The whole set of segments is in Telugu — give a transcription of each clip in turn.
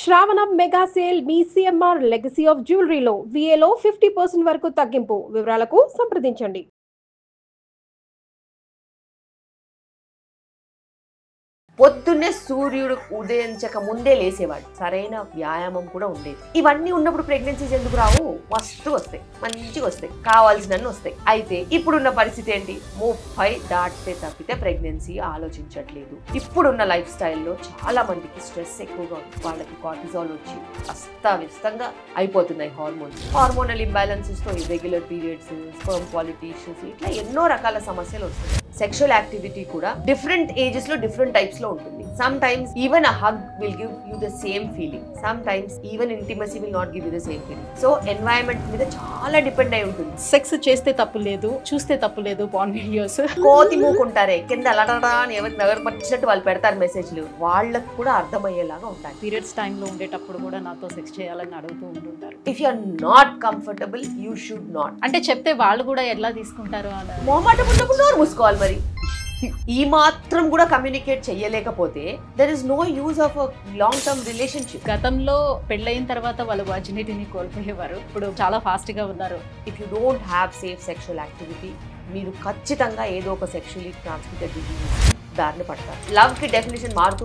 శ్రావణం మెగా సేల్ మీ సిఎంఆర్ లెగసీ ఆఫ్ జ్యువెలరీలో VA లో 50% వరకు తగ్గింపు. వివరాలకు సంప్రదించండి. పొద్దున్నే సూర్యుడు ఉదయించక ముందే లేసేవాడు. సరైన వ్యాయామం కూడా ఉండేది. ఇవన్నీ ఉన్నప్పుడు ప్రెగ్నెన్సీస్ ఎందుకు రావు? మస్తు వస్తాయి, మంచిగా వస్తాయి, కావాల్సినన్ని వస్తాయి. అయితే ఇప్పుడున్న పరిస్థితి ఏంటి? 30 దాటితే తప్పితే ప్రెగ్నెన్సీ ఆలోచించట్లేదు. ఇప్పుడున్న లైఫ్ స్టైల్లో చాలా మందికి స్ట్రెస్ ఎక్కువగా ఉంది. వాళ్ళకి కార్టిజాల్ వచ్చి అస్తవ్యస్తంగా అయిపోతున్నాయి హార్మోనల్ ఇంబ్యాలెన్సెస్ తో irregular periods, sperm quality issues, ఇట్లా ఎన్నో రకాల సమస్యలు వస్తున్నాయి. సెక్షువల్ యాక్టివిటీ కూడా డిఫరెంట్ ఏజెస్ లో డిఫరెంట్ టైప్స్ లో ఉంటుంది. Sometimes even a hug will give you the same feeling, sometimes even intimacy will not give you the same feeling. So environment మీద చాలా డిపెండ్ అయి ఉంటుంది. సెక్స్ చేస్తే తప్పు లేదు, చూస్తే తప్పు లేదు. పాన్ వీడియోస్ కోతి మూకుంటారే కింద అలడరా అని ఎవరు పట్టినట్టు వాళ్ళు పెడతారు మెసేజ్లు, వాళ్ళకు కూడా అర్థమయ్యేలాగా ఉంటాయి. పీరియడ్స్ టైంలో ఉండేటప్పుడు కూడా నాతో సెక్స్ చేయాలని అడుగుతూ ఉంటుంటారు. If you are not comfortable you should not. అంటే చెప్తే వాళ్ళు కూడా ఎలా తీసుకుంటారు అని మొహమాటం ఉన్నప్పుడు నోరు మూసుకోవాలి. మరి ఈ మాత్రం కూడా కమ్యూనికేట్ చెయ్యలేకపోతే there is no use of long term relationship. గతంలో పెళ్ళైన తర్వాత వాళ్ళు వర్జినిటీని కోల్పోయేవారు, ఇప్పుడు చాలా ఫాస్ట్ గా ఉన్నారు. If you don't have safe sexual activity మీరు ఖచ్చితంగా ఏదో ఒక సెక్షువల్లీ ట్రాన్స్మిటెడ్ డిజీజ్ దారిని పడతారు. లవ్ కి డెఫినేషన్ మారుతూ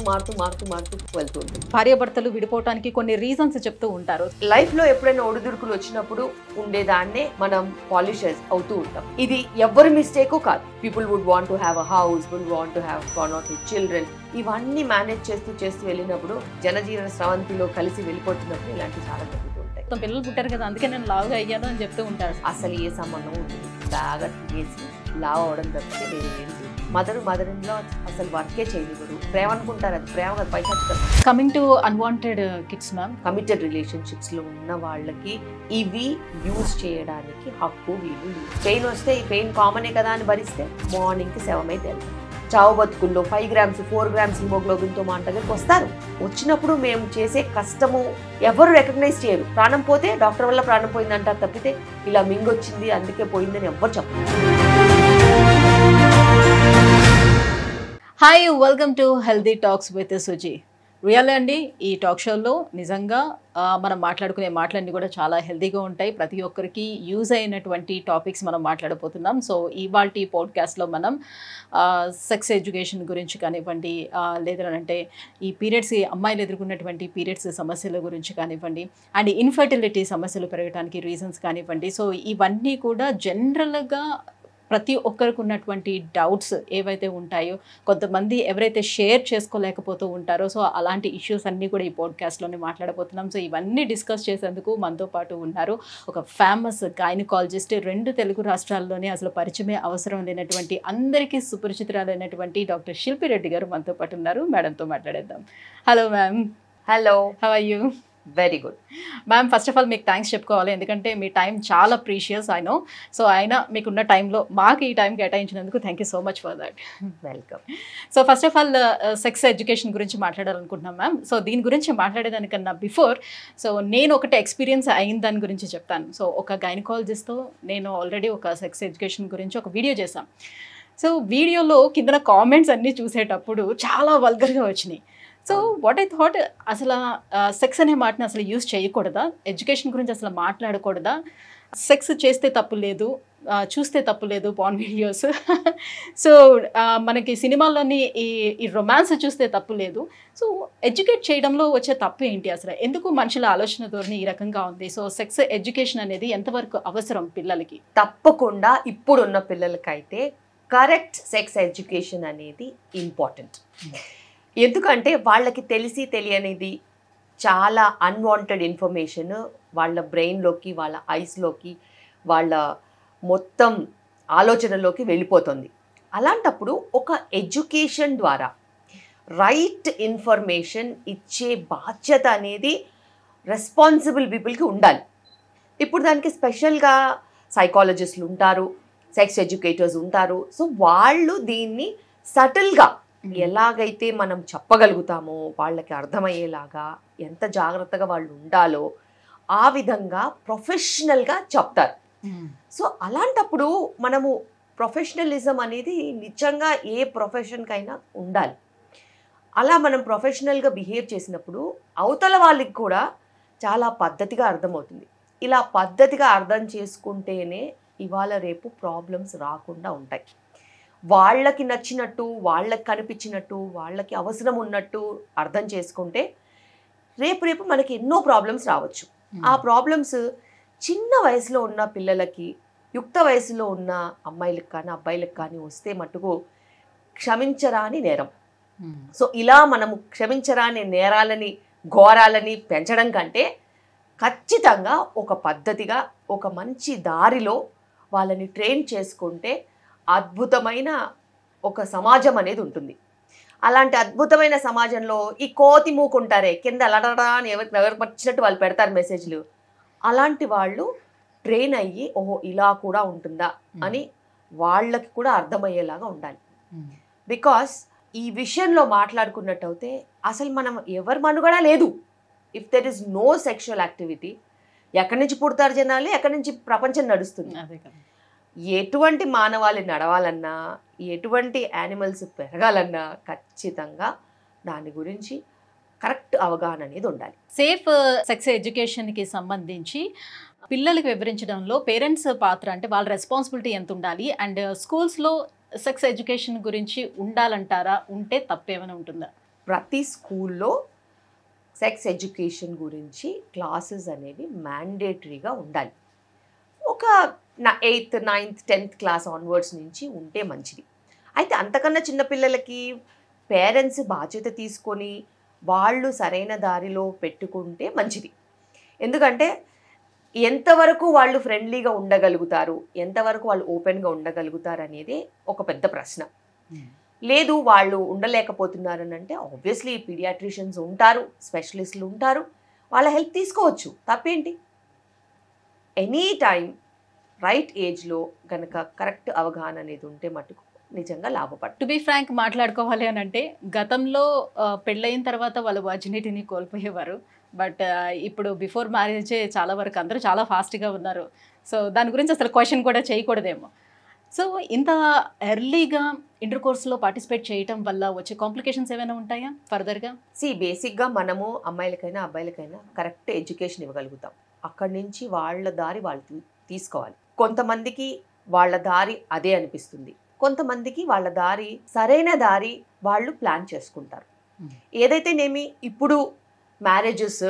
వెళ్తూ ఉంటుంది. భార్యాభర్తలు విడిపోవటానికి కొన్ని రీజన్స్ చెప్తూ ఉంటారు. లైఫ్ లో ఎప్పుడైనా ఒడిదుడుకులు వచ్చినప్పుడు ఉండేదాన్నే మనం పాలిషర్స్ అవుతూ ఉంటాం. ఇది ఎవరి మిస్టేక్ కాదు. People would want to have a house, would want to have 1 or 2 children. ఇవన్నీ మేనేజ్ చేస్తూ వెళ్ళినప్పుడు జనజీవన స్రవంతిలో కలిసి వెళ్ళిపోతున్నప్పుడు ఇలాంటి చాలా జరుగుతూ ఉంటాయి. పిల్లలు పుట్టారు కదా అందుకే నేను లావుగా అయ్యాను అని చెప్తూ ఉంటారు. అసలు ఏ సంబంధం ఉంటుంది? బాగా తినేసి లావ్ అవడం తప్పితే వేరే ఏంటి? మదర్ ఇన్ లా అసలు వర్కే చేయనివ్వరు. ప్రేమ అనుకుంటారు, అది ప్రేమ కాదు, పైసా. Coming to unwanted kids ma'am, committed relationships లో ఉన్న వాళ్ళకి ఇవి యూజ్ చేయడానికి హక్కు వీలు. పెయిన్ వస్తే ఈ పెయిన్ కామనే కదా అని భరిస్తే మార్నింగ్ కి శవమైతే వెళ్తాం. చావు బతుకుల్లో 5 grams 4 grams హిమోగ్లోబిన్ తో మా దగ్గరికి వస్తారు. వచ్చినప్పుడు మేము చేసే కష్టము ఎవరు రికగ్నైజ్ చేయరు. ప్రాణం పోతే డాక్టర్ వల్ల ప్రాణం పోయిందంటారు తప్పితే ఇలా మింగొచ్చింది అందుకే పోయిందని ఎవ్వరు చెప్పరు. Hi, welcome to healthy talks with Suji. Real అండి, ఈ టాక్ షోలో నిజంగా మనం మాట్లాడుకునే మాటలన్నీ కూడా చాలా హెల్దీగా ఉంటాయి. ప్రతి ఒక్కరికి యూజ్ అయినటువంటి టాపిక్స్ మనం మాట్లాడబోతున్నాం. సో ఇవాల్టి పాడ్కాస్ట్లో మనం సెక్స్ ఎడ్యుకేషన్ గురించి కానివ్వండి, లేదంటే ఈ పీరియడ్స్, అమ్మాయిలు ఎదుర్కొన్నటువంటి పీరియడ్స్ సమస్యల గురించి కానివ్వండి, అండ్ ఇన్ఫర్టిలిటీ సమస్యలు పెరగడానికి రీజన్స్ కానివ్వండి. సో ఇవన్నీ కూడా జనరల్గా ప్రతి ఒక్కరికి ఉన్నటువంటి డౌట్స్ ఏవైతే ఉంటాయో, కొంతమంది ఎవరైతే షేర్ చేసుకోలేకపోతూ ఉంటారో, సో అలాంటి ఇష్యూస్ అన్నీ కూడా ఈ పాడ్కాస్ట్లోనే మాట్లాడబోతున్నాం. సో ఇవన్నీ డిస్కస్ చేసేందుకు మనతో పాటు ఉన్నారు ఒక ఫేమస్ గైనకాలజిస్ట్. 2 తెలుగు రాష్ట్రాల్లోనే అసలు పరిచయమే అవసరం లేనటువంటి, అందరికీ సుపరిచితురాలైనటువంటి డాక్టర్ శిల్పి రెడ్డి గారు మనతో పాటు ఉన్నారు. మేడంతో మాట్లాడేద్దాం. Hello ma'am. Hello, how are you? Very good ma'am. First of all మీకు థ్యాంక్స్ చెప్పుకోవాలి, ఎందుకంటే మీ టైం చాలా ప్రీషియస్ ఐ నో. సో అయినా మీకున్న టైంలో మాకు ఈ టైం కేటాయించినందుకు thank you so much for that. Welcome. So first of all sex education గురించి మాట్లాడాలనుకుంటున్నాం మ్యామ్. సో దీని గురించి మాట్లాడేదానికన్నా బిఫోర్, సో నేను ఒకటి ఎక్స్పీరియన్స్ అయిన దాని గురించి చెప్తాను. సో ఒక గైనకాలజిస్ట్తో నేను ఆల్రెడీ ఒక సెక్స్ ఎడ్యుకేషన్ గురించి ఒక వీడియో చేశాను. సో వీడియోలో కింద కామెంట్స్ అన్నీ చూసేటప్పుడు చాలా వల్గర్గా వచ్చినాయి. సో వాట్ ఐ థాట్, అసలు సెక్స్ అనే మాటని అసలు యూజ్ చేయకూడదా? ఎడ్యుకేషన్ గురించి అసలు మాట్లాడకూడదా? సెక్స్ చేస్తే తప్పు లేదు, చూస్తే తప్పు లేదు, పాన్ వీడియోస్. సో మనకి సినిమాల్లోని ఈ రొమాన్స్ చూస్తే తప్పు లేదు. సో ఎడ్యుకేట్ చేయడంలో వచ్చే తప్పు ఏంటి? అసలు ఎందుకు మనుషుల ఆలోచన ధోరణి ఈ రకంగా ఉంది? సో సెక్స్ ఎడ్యుకేషన్ అనేది ఎంతవరకు అవసరం పిల్లలకి? తప్పకుండా ఇప్పుడున్న పిల్లలకైతే కరెక్ట్ సెక్స్ ఎడ్యుకేషన్ అనేది ఇంపార్టెంట్. ఎందుకంటే వాళ్ళకి తెలియనిది చాలా అన్వాంటెడ్ ఇన్ఫర్మేషన్ వాళ్ళ బ్రెయిన్లోకి, వాళ్ళ ఐస్లోకి, వాళ్ళ మొత్తం ఆలోచనలోకి వెళ్ళిపోతుంది. అలాంటప్పుడు ఒక ఎడ్యుకేషన్ ద్వారా రైట్ ఇన్ఫర్మేషన్ ఇచ్చే బాధ్యత అనేది రెస్పాన్సిబుల్ పీపుల్కి ఉండాలి. ఇప్పుడు దానికి స్పెషల్గా సైకాలజిస్టులు ఉంటారు, సెక్స్ ఎడ్యుకేటర్స్ ఉంటారు. సో వాళ్ళు దీన్ని సటిల్గా ఎలాగైతే మనం చెప్పగలుగుతామో, వాళ్ళకి అర్థమయ్యేలాగా ఎంత జాగ్రత్తగా వాళ్ళు ఉండాలో ఆ విధంగా ప్రొఫెషనల్గా చెప్తారు. సో అలాంటప్పుడు మనము ప్రొఫెషనలిజం అనేది నిజంగా ఏ ప్రొఫెషన్కైనా ఉండాలి. అలా మనం ప్రొఫెషనల్గా బిహేవ్ చేసినప్పుడు అవతల వాళ్ళకి కూడా చాలా పద్ధతిగా అర్థమవుతుంది. ఇలా పద్ధతిగా అర్థం చేసుకుంటేనే ఇవాళ రేపు ప్రాబ్లమ్స్ రాకుండా ఉంటాయి. వాళ్ళకి నచ్చినట్టు, వాళ్ళకి కనిపించినట్టు, వాళ్ళకి అవసరం ఉన్నట్టు అర్థం చేసుకుంటే రేపు మనకి ఎన్నో ప్రాబ్లమ్స్ రావచ్చు. ఆ ప్రాబ్లమ్స్ చిన్న వయసులో ఉన్న పిల్లలకి, యుక్త వయసులో ఉన్న అమ్మాయిలకు కానీ అబ్బాయిలకు కానీ వస్తే మటుకు క్షమించరాని నేరం. సో ఇలా మనము క్షమించరాని నేరాలని, ఘోరాలని పెంచడం కంటే ఖచ్చితంగా ఒక పద్ధతిగా, ఒక మంచి దారిలో వాళ్ళని ట్రైన్ చేసుకుంటే అద్భుతమైన ఒక సమాజం అనేది ఉంటుంది. అలాంటి అద్భుతమైన సమాజంలో ఈ కోతి మూకుంటారే కింద లడడా అని ఎవరు వచ్చినట్టు వాళ్ళు పెడతారు మెసేజ్లు, అలాంటి వాళ్ళు ట్రైన్ అయ్యి ఓహో ఇలా కూడా ఉంటుందా అని వాళ్ళకి కూడా అర్థమయ్యేలాగా ఉండాలి. బికాస్ ఈ విషయంలో మాట్లాడుకున్నట్టు అయితే అసలు మనం ఎవరి మనుగడ లేదు. If there is no sexual activity, ఎక్కడి నుంచి పుడతారు జనాలు, ఎక్కడి నుంచి ప్రపంచం నడుస్తుంది. ఎటువంటి మానవాళి నడవాలన్నా, ఎటువంటి యానిమల్స్ పెరగాలన్నా ఖచ్చితంగా దాని గురించి కరెక్ట్ అవగాహన అనేది ఉండాలి. సేఫ్ సెక్స్ ఎడ్యుకేషన్కి సంబంధించి పిల్లలకి వివరించడంలో పేరెంట్స్ పాత్ర, అంటే వాళ్ళ రెస్పాన్సిబిలిటీ ఎంత ఉండాలి, అండ్ స్కూల్స్లో సెక్స్ ఎడ్యుకేషన్ గురించి ఉండాలంటారా, ఉంటే తప్పేమైనా ఉంటుందా? ప్రతి స్కూల్లో సెక్స్ ఎడ్యుకేషన్ గురించి క్లాసెస్ అనేవి మ్యాండేటరీగా ఉండాలి. ఒక 8th, 9th, 10th class onwards నుంచి ఉంటే మంచిది. అయితే అంతకన్నా చిన్నపిల్లలకి పేరెంట్స్ బాధ్యత తీసుకొని వాళ్ళు సరైన దారిలో పెట్టుకుంటే మంచిది. ఎందుకంటే ఎంతవరకు వాళ్ళు ఫ్రెండ్లీగా ఉండగలుగుతారు, ఎంతవరకు వాళ్ళు ఓపెన్గా ఉండగలుగుతారు అనేది ఒక పెద్ద ప్రశ్న. లేదు వాళ్ళు ఉండలేకపోతున్నారని అంటే ఆబ్వియస్లీ పీడియాట్రిషియన్స్ ఉంటారు, స్పెషలిస్టులు ఉంటారు, వాళ్ళ హెల్ప్ తీసుకోవచ్చు, తప్పేంటి. ఎనీ టైం రైట్ ఏజ్లో కనుక కరెక్ట్ అవగాహన అనేది ఉంటే మటుకు నిజంగా లాభపడు. టు బీ ఫ్రాంక్ మాట్లాడుకోవాలి అని అంటే గతంలో పెళ్ళయిన తర్వాత వాళ్ళ వర్జినిటీని కోల్పోయేవారు, బట్ ఇప్పుడు బిఫోర్ మ్యారేజే చాలా వరకు అందరూ చాలా ఫాస్ట్గా ఉన్నారు. సో దాని గురించి అసలు క్వశ్చన్ కూడా చేయకూడదేమో. సో ఇంత ఎర్లీగా ఇంటర్ కోర్స్లో పార్టిసిపేట్ చేయటం వల్ల వచ్చే కాంప్లికేషన్స్ ఏమైనా ఉంటాయా ఫర్దర్గా? బేసిక్గా మనము అమ్మాయిలకైనా అబ్బాయిలకైనా కరెక్ట్ ఎడ్యుకేషన్ ఇవ్వగలుగుతాం. అక్కడి నుంచి వాళ్ళ దారి వాళ్ళు తీసుకోవాలి. కొంతమందికి వాళ్ళ దారి అదే అనిపిస్తుంది, కొంతమందికి వాళ్ళ దారి సరైన దారి వాళ్ళు ప్లాన్ చేసుకుంటారు. ఏదైతేనేమి ఇప్పుడు మ్యారేజెస్,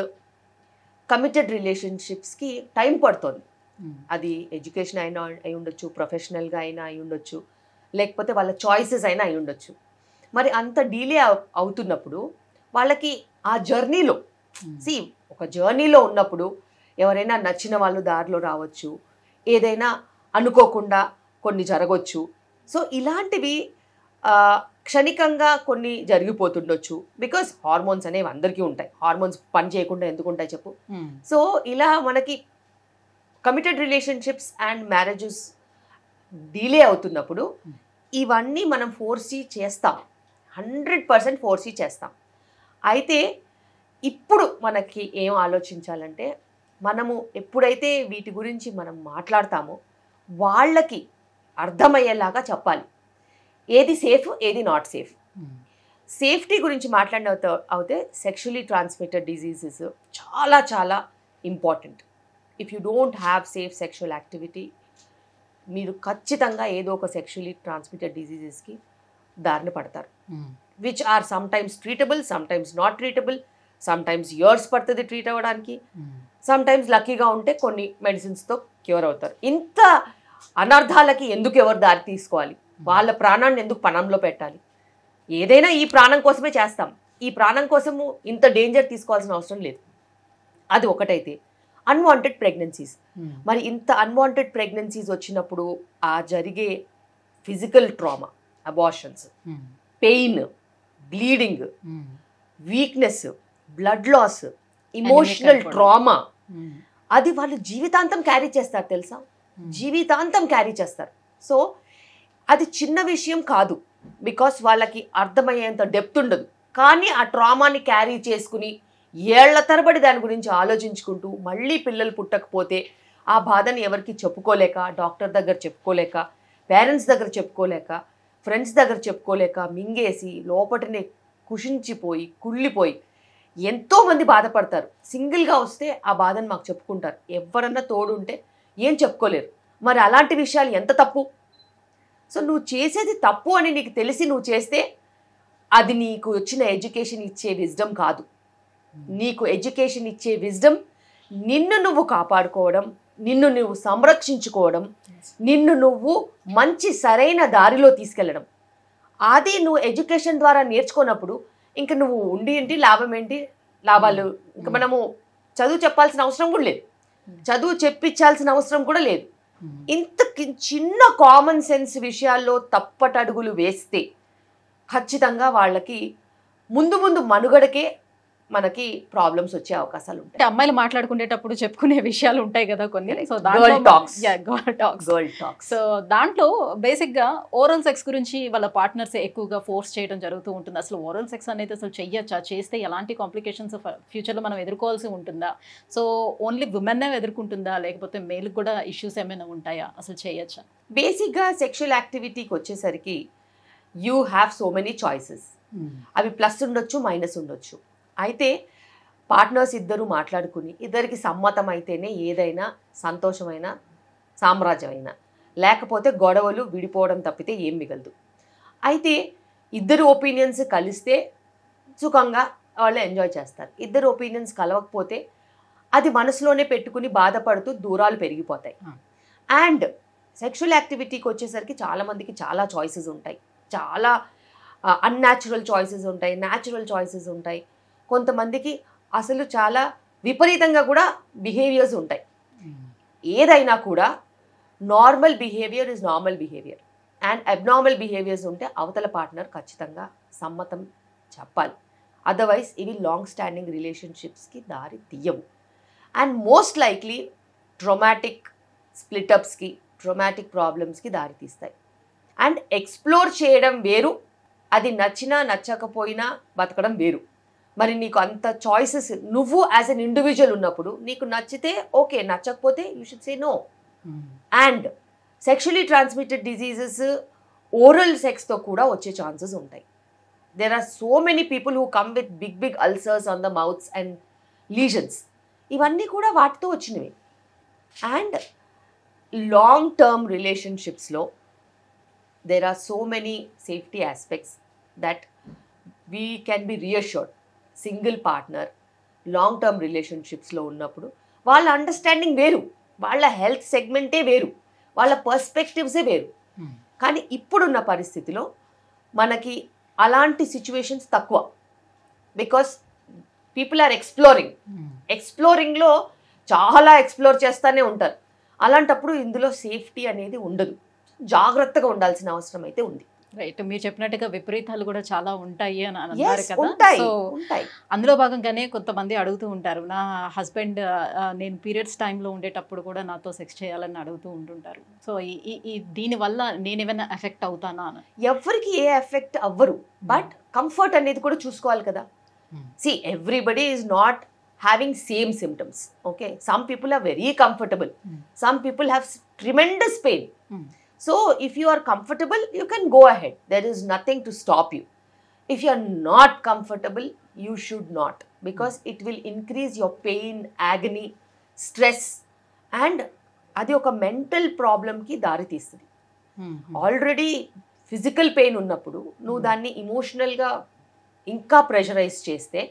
కమిటెడ్ రిలేషన్షిప్స్కి టైం పడుతుంది. అది ఎడ్యుకేషన్ అయినా అయి ఉండొచ్చు, ప్రొఫెషనల్గా అయినా అయి ఉండొచ్చు, లేకపోతే వాళ్ళ చాయిసెస్ అయినా అయి ఉండొచ్చు. మరి అంత డిలే అవుతున్నప్పుడు వాళ్ళకి ఆ జర్నీలో ఒక జర్నీలో ఉన్నప్పుడు ఎవరైనా నచ్చిన వాళ్ళు దారిలో రావచ్చు, ఏదైనా అనుకోకుండా కొన్ని జరగవచ్చు. సో ఇలాంటివి క్షణికంగా కొన్ని జరిగిపోతుండొచ్చు. బికాస్ హార్మోన్స్ అనేవి అందరికీ ఉంటాయి, హార్మోన్స్ పని చేయకుండా ఎందుకు ఉంటాయి చెప్పు. సో ఇలా మనకి committed relationships and marriages delay అవుతున్నప్పుడు ఇవన్నీ మనం ఫోర్సీ చేస్తాం, 100% ఫోర్సీ చేస్తాం. అయితే ఇప్పుడు మనకి ఏం ఆలోచించాలంటే, మనము ఎప్పుడైతే వీటి గురించి మనం మాట్లాడతామో వాళ్ళకి అర్థమయ్యేలాగా చెప్పాలి, ఏది సేఫ్ ఏది నాట్ సేఫ్. సేఫ్టీ గురించి మాట్లాడిన అయితే సెక్షువలీ ట్రాన్స్మిటెడ్ డిజీజెస్ చాలా చాలా important. If you don't have safe sexual activity, మీరు ఖచ్చితంగా ఏదో ఒక సెక్షువలీ ట్రాన్స్మిటెడ్ డిజీజెస్కి దారిన పడతారు, which or sometimes treatable, sometimes not treatable, sometimes years పడుతుంది ట్రీట్ అవ్వడానికి, సమ్టైమ్స్ లక్కీగా ఉంటే కొన్ని మెడిసిన్స్తో క్యూర్ అవుతారు. ఇంత అనర్థాలకి ఎందుకు ఎవరు దారి తీసుకోవాలి, వాళ్ళ ప్రాణాన్ని ఎందుకు పణంలో పెట్టాలి? ఏదైనా ఈ ప్రాణం కోసమే చేస్తాం, ఈ ప్రాణం కోసము ఇంత డేంజర్ తీసుకోవాల్సిన అవసరం లేదు. అది ఒకటైతే అన్వాంటెడ్ ప్రెగ్నెన్సీస్, మరి ఇంత అన్వాంటెడ్ ప్రెగ్నెన్సీస్ వచ్చినప్పుడు ఆ జరిగే physical trauma, abortions, pain, bleeding, weakness, blood loss, emotional trauma, అది వాళ్ళు జీవితాంతం క్యారీ చేస్తారు తెలుసా, జీవితాంతం క్యారీ చేస్తారు. సో అది చిన్న విషయం కాదు, బికాస్ వాళ్ళకి అర్థమయ్యేంత డెప్త్ ఉండదు. కానీ ఆ ట్రామాని క్యారీ చేసుకుని ఏళ్ల తరబడి దాని గురించి ఆలోచించుకుంటూ మళ్ళీ పిల్లలు పుట్టకపోతే ఆ బాధని ఎవరికి చెప్పుకోలేక, డాక్టర్ దగ్గర చెప్పుకోలేక, పేరెంట్స్ దగ్గర చెప్పుకోలేక, ఫ్రెండ్స్ దగ్గర చెప్పుకోలేక మింగేసి లోపటిని కుషించిపోయి కుళ్ళిపోయి ఎంతోమంది బాధపడతారు. సింగిల్గా వస్తే ఆ బాధను మాకు చెప్పుకుంటారు. ఎవరన్నా తోడుంటే ఏం చెప్పుకోలేరు. మరి అలాంటి విషయాలు ఎంత తప్పు. సో నువ్వు చేసేది తప్పు అని నీకు తెలిసి నువ్వు చేస్తే అది నీకు వచ్చిన ఎడ్యుకేషన్ ఇచ్చే విజ్డమ్ కాదు. నీకు ఎడ్యుకేషన్ ఇచ్చే విజ్డమ్ నిన్ను నువ్వు కాపాడుకోవడం, నిన్ను నువ్వు సంరక్షించుకోవడం, నిన్ను నువ్వు మంచి సరైన దారిలో తీసుకెళ్ళడం. అది నువ్వు ఎడ్యుకేషన్ ద్వారా నేర్చుకున్నప్పుడు ఇంక నువ్వు ఉండి ఏంటి లాభం ఏంటి, లాభాలు ఇంక మనము చదువు చెప్పాల్సిన అవసరం కూడా లేదు, చదువు చెప్పించాల్సిన అవసరం కూడా లేదు. ఇంత చిన్న కామన్ సెన్స్ విషయాల్లో తప్పటడుగులు వేస్తే ఖచ్చితంగా వాళ్ళకి ముందు ముందు మనుగడకే మనకి ప్రాబ్లమ్స్ వచ్చే అవకాశాలు ఉంటాయి. అంటే అమ్మాయిలు మాట్లాడుకునేటప్పుడు చెప్పుకునే విషయాలు ఉంటాయి కదా కొన్ని. So girl talks. సో దాంట్లో బేసిక్ గా ఓరల్ సెక్స్ గురించి వాళ్ళ పార్ట్నర్స్ ఎక్కువగా ఫోర్స్ చేయడం జరుగుతూ ఉంటుంది. అసలు ఓరల్ సెక్స్ అనేది అసలు చెయ్యొచ్చా, చేస్తే ఎలాంటి కాంప్లికేషన్స్ ఫ్యూచర్ లో మనం ఎదుర్కోవాల్సి ఉంటుందా, సో ఓన్లీ విమెన్ ఎదుర్కొంటుందా లేకపోతే మేల్ కూడా ఇష్యూస్ ఏమైనా ఉంటాయా, అసలు చేయొచ్చా? బేసిక్ గా సెక్షువల్ యాక్టివిటీకి వచ్చేసరికి you have so many choices. అవి ప్లస్ ఉండొచ్చు, మైనస్ ఉండొచ్చు. అయితే పార్ట్నర్స్ ఇద్దరు మాట్లాడుకుని ఇద్దరికి సమ్మతం అయితేనే ఏదైనా సంతోషమైన సామ్రాజ్యమైనా, లేకపోతే గొడవలు విడిపోవడం తప్పితే ఏం మిగలదు. అయితే ఇద్దరు ఒపీనియన్స్ కలిస్తే సుఖంగా వాళ్ళు ఎంజాయ్ చేస్తారు. ఇద్దరు ఒపీనియన్స్ కలవకపోతే అది మనసులోనే పెట్టుకుని బాధపడుతూ దూరాలు పెరిగిపోతాయి. అండ్ సెక్షువల్ యాక్టివిటీకి వచ్చేసరికి చాలామందికి చాలా చాయిసెస్ ఉంటాయి. చాలా అన్యాచురల్ చాయిసెస్ ఉంటాయి, న్యాచురల్ చాయిసెస్ ఉంటాయి. కొంతమందికి అసలు చాలా విపరీతంగా కూడా బిహేవియర్స్ ఉంటాయి. ఏదైనా కూడా normal behaviour is normal behaviour and abnormal behaviours ఉంటే అవతల పార్ట్నర్ ఖచ్చితంగా సమ్మతం చెప్పాలి. అదర్వైజ్ ఇవి లాంగ్ స్టాండింగ్ రిలేషన్షిప్స్కి దారి తీయవు. అండ్ మోస్ట్ లైక్లీ ట్రొమాటిక్ స్ప్లిటప్స్కి, ట్రొమాటిక్ ప్రాబ్లమ్స్కి దారి తీస్తాయి. అండ్ ఎక్స్ప్లోర్ చేయడం వేరు, అది నచ్చినా నచ్చకపోయినా బతకడం వేరు. మరి నీకు అంత చాయిసెస్ నువ్వు యాజ్ అన్ ఇండివిజువల్ ఉన్నప్పుడు నీకు నచ్చితే ఓకే, నచ్చకపోతే you should say no. And sexually transmitted diseases oral సెక్స్తో కూడా వచ్చే ఛాన్సెస్ ఉంటాయి. There are so many people who come with big big ulcers on the mouths and lesions. ఇవన్నీ కూడా వాటితో వచ్చినవి. అండ్ లాంగ్ టర్మ్ రిలేషన్షిప్స్లో there are so many safety aspects that we can be reassured. Single partner long term రిలేషన్షిప్స్లో ఉన్నప్పుడు వాళ్ళ అండర్స్టాండింగ్ వేరు, వాళ్ళ హెల్త్ సెగ్మెంటే వేరు, వాళ్ళ పర్స్పెక్టివ్సే వేరు. కానీ ఇప్పుడున్న పరిస్థితిలో మనకి అలాంటి సిచ్యువేషన్స్ తక్కువ. బికాస్ పీపుల్ ఆర్ ఎక్స్ప్లోరింగ్లో చాలా ఎక్స్ప్లోర్ చేస్తూనే ఉంటారు. అలాంటప్పుడు ఇందులో సేఫ్టీ అనేది ఉండదు. జాగ్రత్తగా ఉండాల్సిన అవసరం అయితే ఉంది. రైట్, మీరు చెప్పినట్టుగా విపరీతాలు కూడా చాలా ఉంటాయి అని అన్నారు కదా. సో అందులో భాగంగానే కొంతమంది అడుగుతూ ఉంటారు, నా హస్బెండ్ నేను పీరియడ్స్ టైంలో ఉండేటప్పుడు కూడా నాతో సెక్స్ చేయాలని అడుగుతూ ఉంటుంటారు. సో ఈ దీనివల్ల నేను ఏమైనా ఎఫెక్ట్ అవుతానా అని? ఎవరికి ఏ ఎఫెక్ట్ అవ్వరు, బట్ కంఫర్ట్ అనేది కూడా చూసుకోవాలి కదా. See everybody is not having same symptoms. Okay, some people are very comfortable, some people have tremendous pain. So if you are comfortable, you can go ahead. There is nothing to stop you. If you are not comfortable, you should not, because it will increase your pain, agony, stress, and adi oka mental problem ki dari teestadi. Already physical pain ఉన్నప్పుడు నువ్వు దాన్ని ఎమోషనల్ గా ఇంకా ప్రెషరైజ్ చేస్తే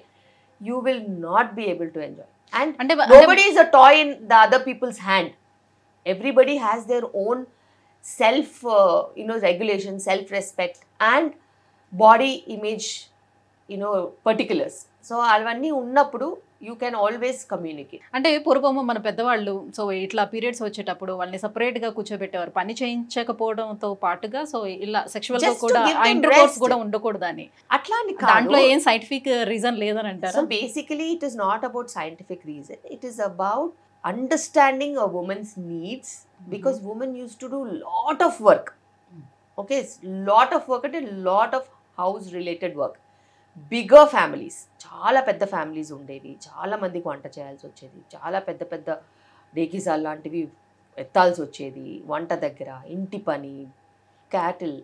you will not be able to enjoy. And nobody is a toy in the other people's hand. Everybody has their own self regulation, self respect and body image particulars. So అవన్నీ ఉన్నప్పుడు యూ కెన్ ఆల్వేస్ కమ్యూనికేట్. అంటే పూర్వము మన పెద్దవాళ్ళు సో ఇట్లా పీరియడ్స్ వచ్చేటప్పుడు వాళ్ళని సపరేట్ గా కూర్చోబెట్టేవారు, పని చేయించకపోవడంతో పాటుగా. సో ఇలా సెక్షువల్ గా కూడా ఇంటర్కోర్స్ కూడా ఉండకూడదని. అట్లా దాంట్లో ఏం సైంటిఫిక్ రీజన్ లేదని అంటారు. So basically it is not about scientific reason, it is about understanding a woman's needs, because women used to do lot of work. Okay, lot of work and a lot of house related work. Bigger families, చాలా పెద్ద ఫ్యామిలీస్ ఉండేవి, చాలా మందికి వంట చేయాల్సి వచ్చేది, చాలా పెద్ద పెద్ద డేకిసాల్ లాంటివి ఎత్తాల్సి వచ్చేది, వంట దగ్గర ఇంటి పని, క్యాటిల్,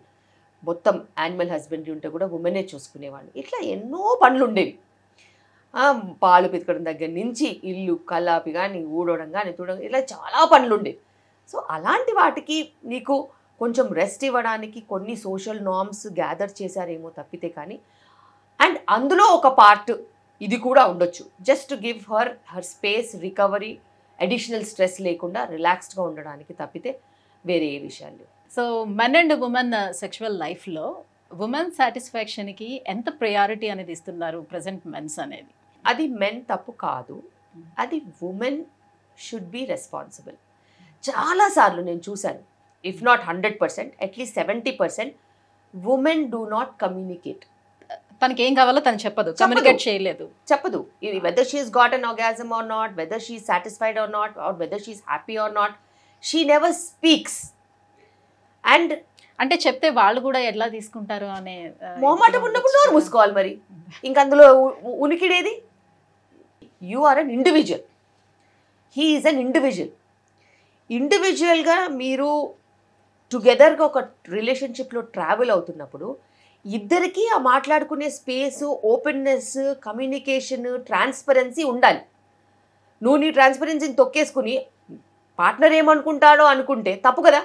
మొత్తం యానిమల్ హస్బెండరీ ఉంటే కూడా ఉమెనే చూసుకునేవాళ్ళు. ఇట్లా ఎన్నో పనులు ఉండేవి. పాలు పితకడం దగ్గర నుంచి ఇల్లు కల్లాపి కానీ ఊడవడం కానీ తుడడం ఇలా చాలా పనులు ఉండేవి. సో అలాంటి వాటికి నీకు కొంచెం రెస్ట్ ఇవ్వడానికి కొన్ని సోషల్ నార్మ్స్ గ్యాదర్ చేశారేమో తప్పితే కానీ, అండ్ అందులో ఒక పార్ట్ ఇది కూడా ఉండొచ్చు, just give her space, recovery, additional stress లేకుండా రిలాక్స్డ్గా ఉండడానికి తప్పితే వేరే ఏ విషయాలు లేవు. So men and women sexual లైఫ్లో ఉమెన్ సాటిస్ఫాక్షన్కి ఎంత ప్రయారిటీ అనేది ఇస్తున్నారు ప్రజెంట్ మెన్స్ అనేది? అది మెన్ తప్పు కాదు, అది ఉమెన్ షుడ్ బి రెస్పాన్సిబుల్. చాలాసార్లు నేను చూశాను, if not 100%, at least 70% women do not communicate. తనకి ఏం కావాలో తను కమ్యూనికేట్ చేయలేదు, చెప్పదు. Whether she is got an orgasm or not, whether she is satisfied or not, or whether she is happy or not, she never speaks. And అంటే చెప్తే వాళ్ళు కూడా ఎట్లా తీసుకుంటారు అనే మొహమాటం ఉన్నప్పుడు నోరు మూసుకోవాలి. మరి ఇంక అందులో ఉనికిడేది? You are an individual, he is an individual. ఇండివిజువల్గా మీరు టుగెదర్గా ఒక రిలేషన్షిప్లో ట్రావెల్ అవుతున్నప్పుడు ఇద్దరికీ ఆ మాట్లాడుకునే స్పేసు, ఓపెన్నెస్, కమ్యూనికేషన్, ట్రాన్స్పరెన్సీ ఉండాలి. నువ్వు నీ ట్రాన్స్పరెన్సీని తొక్కేసుకుని పార్ట్నర్ ఏమనుకుంటాడో అనుకుంటే తప్పు కదా.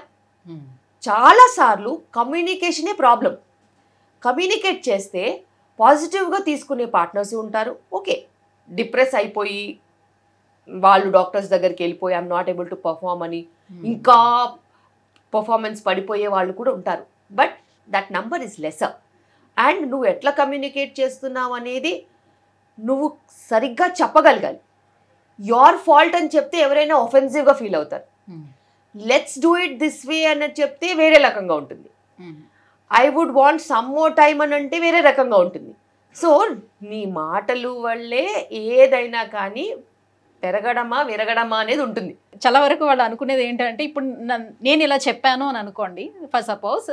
చాలాసార్లు కమ్యూనికేషనే ప్రాబ్లం. కమ్యూనికేట్ చేస్తే పాజిటివ్గా తీసుకునే పార్ట్నర్స్ ఉంటారు. ఓకే, డిప్రెస్ అయిపోయి వాళ్ళు డాక్టర్స్ దగ్గరికి వెళ్ళిపోయి I'm not able to perform అని ఇంకా పర్ఫార్మెన్స్ పడిపోయే వాళ్ళు కూడా ఉంటారు. But that number is lesser. And నువ్వు ఎట్లా కమ్యూనికేట్ చేస్తున్నావు అనేది నువ్వు సరిగ్గా చెప్పగలగాలి. యోర్ ఫాల్ట్ అని చెప్తే ఎవరైనా ఒఫెన్సివ్గా ఫీల్ అవుతారు. Let's do it this way అన్నది చెప్తే వేరే రకంగా ఉంటుంది. I would want some more time అని అంటే వేరే రకంగా ఉంటుంది. సో నీ మాటలు వల్లే ఏదైనా కానీ పెరగడమా విరగడమా అనేది ఉంటుంది. చాలా వరకు వాళ్ళు అనుకునేది ఏంటంటే, ఇప్పుడు నేను ఇలా చెప్పాను అని అనుకోండి ఫర్ సపోజ్,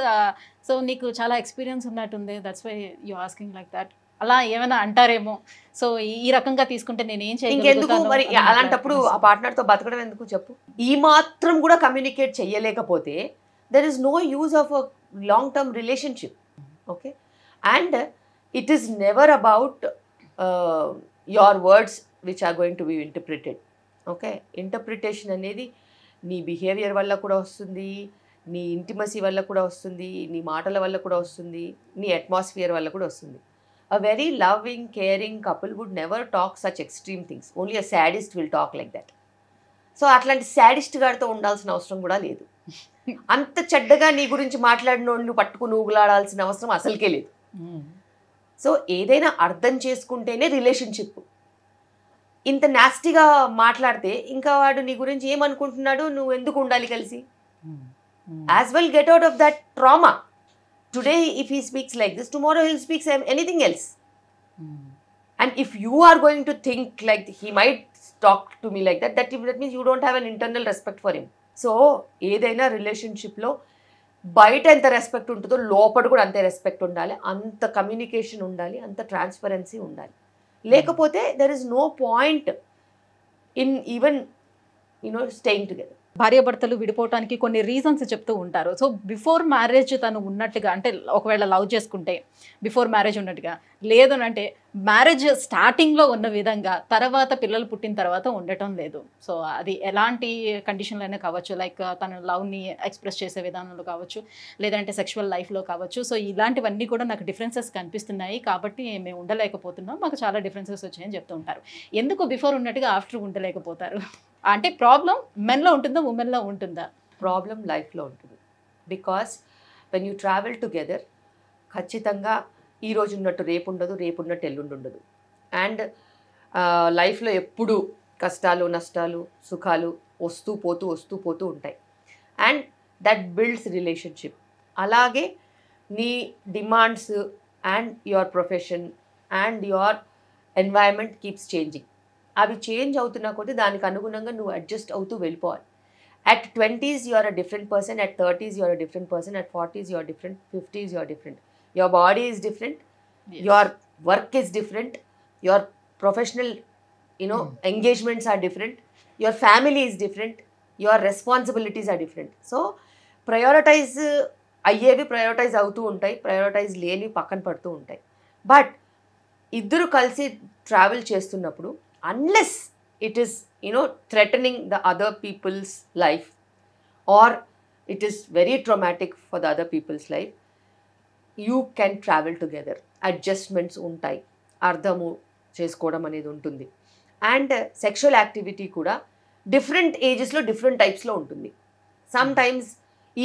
సో నీకు చాలా ఎక్స్పీరియన్స్ ఉన్నట్టుంది, that's why you asking like that, అలా ఏమైనా అంటారేమో. సో ఈ రకంగా తీసుకుంటే నేను ఏం ఇంకెందుకు మరి అలాంటప్పుడు ఆ పార్ట్నర్తో బతకడం ఎందుకు చెప్పు? ఈ మాత్రం కూడా కమ్యూనికేట్ చెయ్యలేకపోతే there is no use of a long term relationship. Okay, and it is never about your words which are going to be interpreted. Okay, interpretation అనేది నీ బిహేవియర్ వల్ల కూడా వస్తుంది, నీ ఇంటిమసీ వల్ల కూడా వస్తుంది, నీ మాటల వల్ల కూడా వస్తుంది, నీ అట్మాస్ఫియర్ వల్ల కూడా వస్తుంది. A very loving, caring couple would never talk such extreme things. Only a sadist will talk like that. So అట్లాంటి సాడిస్ట్ గారితో ఉండాల్సిన అవసరం కూడా లేదు. అంత చెడ్డగా నీ గురించి మాట్లాడిన వాళ్ళు పట్టుకుని ఊగులాడాల్సిన అవసరం అసలుకే లేదు. సో ఏదైనా అర్థం చేసుకుంటేనే రిలేషన్షిప్. ఇంత నాస్టీగా మాట్లాడితే ఇంకా వాడు నీ గురించి ఏమనుకుంటున్నాడు, నువ్వు ఎందుకు ఉండాలి కలిసి? As well get out of that trauma. Today if he speaks like this, tomorrow he'll speak anything else. And if you are going to think like he might talk to me like that, that means you don't have an internal respect for him. So ఏదైనా రిలేషన్షిప్లో బయట ఎంత రెస్పెక్ట్ ఉంటుందో లోపల కూడా అంతే రెస్పెక్ట్ ఉండాలి, అంత కమ్యూనికేషన్ ఉండాలి, అంత ట్రాన్స్పరెన్సీ ఉండాలి. లేకపోతే there is no point in even staying together. భార్యాభర్తలు విడిపోవటానికి కొన్ని రీజన్స్ చెప్తూ ఉంటారు. సో బిఫోర్ మ్యారేజ్ తను ఉన్నట్టుగా, అంటే ఒకవేళ లవ్ చేసుకుంటే బిఫోర్ మ్యారేజ్ ఉన్నట్టుగా, లేదు అంటే మ్యారేజ్ స్టార్టింగ్లో ఉన్న విధంగా తర్వాత పిల్లలు పుట్టిన తర్వాత ఉండటం లేదు. సో అది ఎలాంటి కండిషన్లో అయినా కావచ్చు, లైక్ తన లవ్ని ఎక్స్ప్రెస్ చేసే విధానంలో కావచ్చు, లేదంటే సెక్షువల్ లైఫ్లో కావచ్చు. సో ఇలాంటివన్నీ కూడా నాకు డిఫరెన్సెస్ కనిపిస్తున్నాయి కాబట్టి మేము ఉండలేకపోతున్నాం, మాకు చాలా డిఫరెన్సెస్ వచ్చాయని చెప్తూ ఉంటారు. ఎందుకు బిఫోర్ ఉన్నట్టుగా ఆఫ్టర్ ఉండలేకపోతారు? అంటే ప్రాబ్లం మెన్లో ఉంటుందా ఉమెన్లో ఉంటుందా? ప్రాబ్లం లైఫ్లో ఉంటుంది. Because when you travel together ఖచ్చితంగా ఈరోజు ఉన్నట్టు రేపు ఉండదు, రేపు ఉన్నట్టు ఎల్లుండి ఉండదు. అండ్ లైఫ్లో ఎప్పుడు కష్టాలు నష్టాలు సుఖాలు వస్తూ పోతూ ఉంటాయి. And that builds relationship. అలాగే నీ demands and your profession and your environment keeps changing. అవి చేంజ్ అవుతున్నా కొద్దీ దానికి అనుగుణంగా నువ్వు అడ్జస్ట్ అవుతూ వెళ్ళిపోవాలి. At 20s you are a different person, at 30s you are a different person, at 40s you are different, 50s you are different. Your body is different, yes. Your work is different, your professional engagements are different, your family is different, your responsibilities are different. So prioritize అయ్యేవి ప్రయారిటైజ్ అవుతూ ఉంటాయి, ప్రయారిటైజ్ లేనివి పక్కన పడుతూ ఉంటాయి. బట్ ఇద్దరు కలిసి ట్రావెల్ చేస్తున్నప్పుడు unless it is threatening the other people's life or it is very traumatic for the other people's life, you can travel together. Adjustments ఉంటాయి, అర్థము చేసుకోవడం అనేది ఉంటుంది. అండ్ సెక్షువల్ యాక్టివిటీ కూడా డిఫరెంట్ ఏజెస్లో డిఫరెంట్ టైప్స్లో ఉంటుంది. Sometimes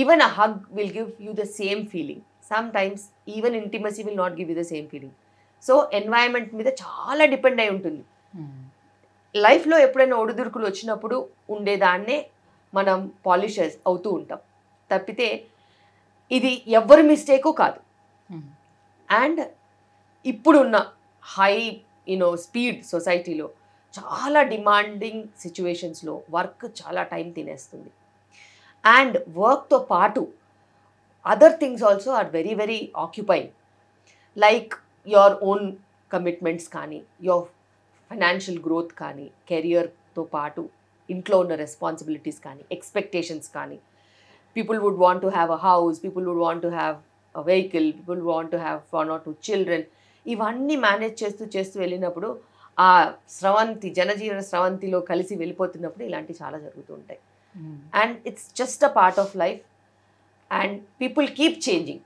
even a hug will give you the same feeling, sometimes even intimacy will not give you the same feeling. So environment మీద చాలా డిపెండ్ అయి ఉంటుంది. లైఫ్లో ఎప్పుడైనా ఒడిదుడుకులు వచ్చినప్పుడు ఉండేదాన్నే మనం పాలిష్ అవుతూ ఉంటాం తప్పితే ఇది ఎవ్వరి మిస్టేకు కాదు. అండ్ ఇప్పుడున్న హై స్పీడ్ సొసైటీలో చాలా డిమాండింగ్ సిచ్యువేషన్స్లో వర్క్ చాలా టైం తినేస్తుంది. అండ్ వర్క్తో పాటు other things also are very very occupying, like your own commitments కానీ, యువర్ ఫైనాన్షియల్ గ్రోత్ కానీ, కెరియర్తో పాటు ఇంట్లో ఉన్న రెస్పాన్సిబిలిటీస్ కానీ, ఎక్స్పెక్టేషన్స్ కానీ. People would want to have a house, people would want to have a vehicle, people want to have 1 or 2 children. ఇవన్నీ మేనేజ్ చేస్తూ వెళ్ళినప్పుడు ఆ జనజీవన స్రవంతిలో కలిసి వెళ్ళిపోతున్నప్పుడు ఇలాంటివి చాలా జరుగుతూ ఉంటాయి. And it's just a part of life and people keep changing.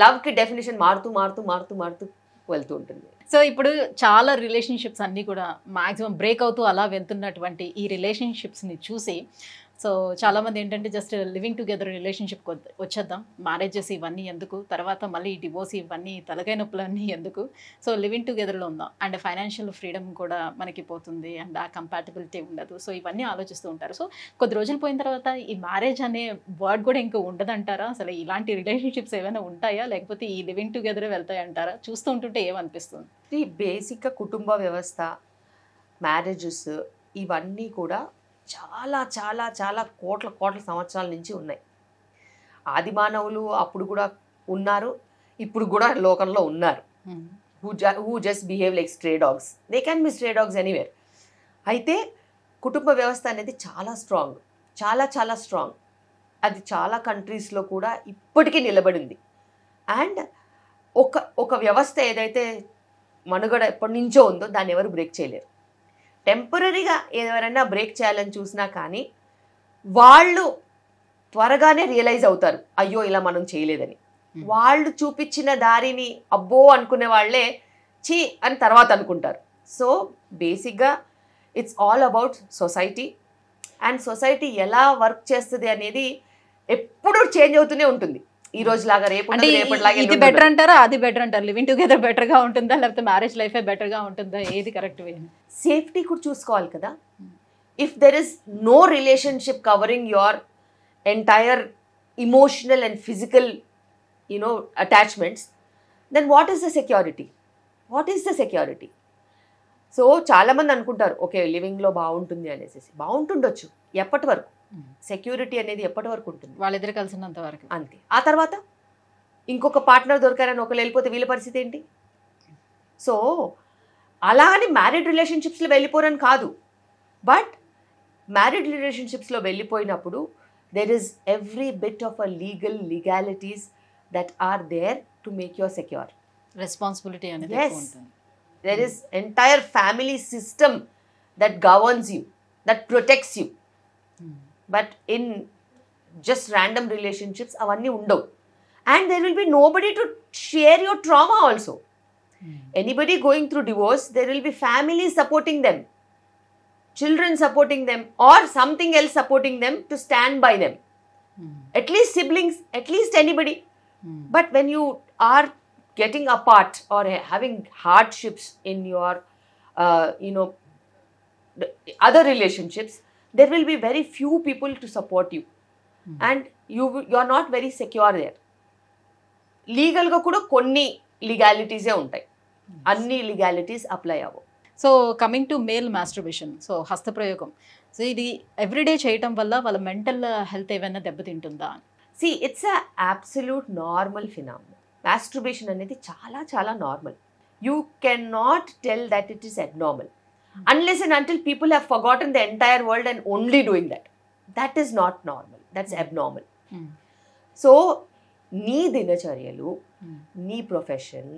లవ్కి డెఫినేషన్ మారుతూ వెళ్తూ ఉంటుంది. సో ఇప్పుడు చాలా రిలేషన్షిప్స్ అన్నీ కూడా మ్యాక్సిమం బ్రేక్ అవుతూ అలా వెళ్తున్నటువంటి ఈ రిలేషన్షిప్స్ని చూసి సో చాలామంది ఏంటంటే జస్ట్ లివింగ్ టుగెదర్ రిలేషన్షిప్ వచ్చేద్దాం, మ్యారేజెస్ ఇవన్నీ ఎందుకు, తర్వాత మళ్ళీ డివోర్స్ ఇవన్నీ తలకాయ నొప్పులన్నీ ఎందుకు, సో లివింగ్ టుగెదర్లో ఉందాం అండ్ ఫైనాన్షియల్ ఫ్రీడమ్ కూడా మనకి పోతుంది అండ్ ఆ కంపాటబిలిటీ ఉండదు. సో ఇవన్నీ ఆలోచిస్తూ ఉంటారు. సో కొద్ది రోజులు పోయిన తర్వాత ఈ మ్యారేజ్ అనే వర్డ్ కూడా ఇంకా ఉండదంటారా? అసలు ఇలాంటి రిలేషన్షిప్స్ ఏమైనా ఉంటాయా, లేకపోతే ఈ లివింగ్ టుగెదరే వెళ్తాయంటారా? చూస్తూ ఉంటుంటే ఏమనిపిస్తుంది? ఈ బేసిక్గా కుటుంబ వ్యవస్థ, మ్యారేజెస్ ఇవన్నీ కూడా చాలా చాలా చాలా కోట్ల సంవత్సరాల నుంచి ఉన్నాయి. ఆది మానవులు అప్పుడు కూడా ఉన్నారు, ఇప్పుడు కూడా లోకంలో ఉన్నారు. Who just behave like stray dogs, they can be stray dogs anywhere. అయితే కుటుంబ వ్యవస్థ అనేది చాలా స్ట్రాంగ్, చాలా చాలా స్ట్రాంగ్. అది చాలా కంట్రీస్లో కూడా ఇప్పటికీ నిలబడింది. అండ్ ఒక వ్యవస్థ ఏదైతే మనుగడ ఎప్పటి నుంచో ఉందో దాన్ని ఎవరు బ్రేక్ చేయలేరు. టెంపరీగా ఎవరైనా బ్రేక్ చేయాలని చూసినా కానీ వాళ్ళు త్వరగానే రియలైజ్ అవుతారు, అయ్యో ఇలా మనం చేయలేదని. వాళ్ళు చూపించిన దారిని అబ్బో అనుకునే వాళ్ళే చీ అని తర్వాత అనుకుంటారు. సో బేసిక్గా it's all about society. And society ఎలా వర్క్ చేస్తుంది అనేది ఎప్పుడూ చేంజ్ అవుతూనే ఉంటుంది. ఈ రోజు లాగా రేపు ఇది బెటర్ అంటారా, అది బెటర్ అంటారు? లివింగ్ టుగెదర్ బెటర్ గా ఉంటుందా, లేకపోతే మ్యారేజ్ లైఫే బెటర్ గా ఉంటుందా? ఏది కరెక్ట్ వే? సేఫ్టీ కూడా చూసుకోవాలి కదా. If there is no relationship covering your entire emotional and physical attachments, then what is the security? So చాలామంది అనుకుంటారు ఓకే లివింగ్లో బాగుంటుంది అనేసి. బాగుంటుండొచ్చు ఎప్పటి వరకు, సెక్యూరిటీ అనేది ఎప్పటి వరకు ఉంటుంది? వాళ్ళిద్దరు కలిసినంత వరకు అంతే. ఆ తర్వాత ఇంకొక పార్ట్నర్ దొరికారని ఒకరు వెళ్ళిపోతే వీళ్ళ పరిస్థితి ఏంటి? సో అలా అని మ్యారీడ్ రిలేషన్షిప్స్లో వెళ్ళిపోరని కాదు, బట్ మ్యారీడ్ రిలేషన్షిప్స్లో వెళ్ళిపోయినప్పుడు there is every bit of a legalities that are there to make your secure. Responsibility అనేది ఉంటుంది. There is entire family system that governs you, that protects you. But in just random relationships, avanni undavu. And there will be nobody to share your trauma also. Anybody going through divorce, there will be families supporting them, children supporting them, or something else supporting them to stand by them. At least siblings, at least anybody. But when you are getting apart or having hardships in your other relationships, there will be very few people to support you. And you are not very secure there. Legal ga kuda konni legalities e untai, anni legalities apply avvu. So coming to male masturbation, so హస్తప్రయోగం, సో ఇది ఎవ్రీడే చేయటం వల్ల వాళ్ళ మెంటల్ హెల్త్ ఏమైనా దెబ్బతింటుందా? See, it's a absolute normal phenomenon. Masturbation అనేది చాలా చాలా normal. You cannot tell that it is abnormal unless and until people have forgotten the entire world and only doing that. That is not normal. That's abnormal. So నీ దినచర్యలు, నీ ప్రొఫెషన్,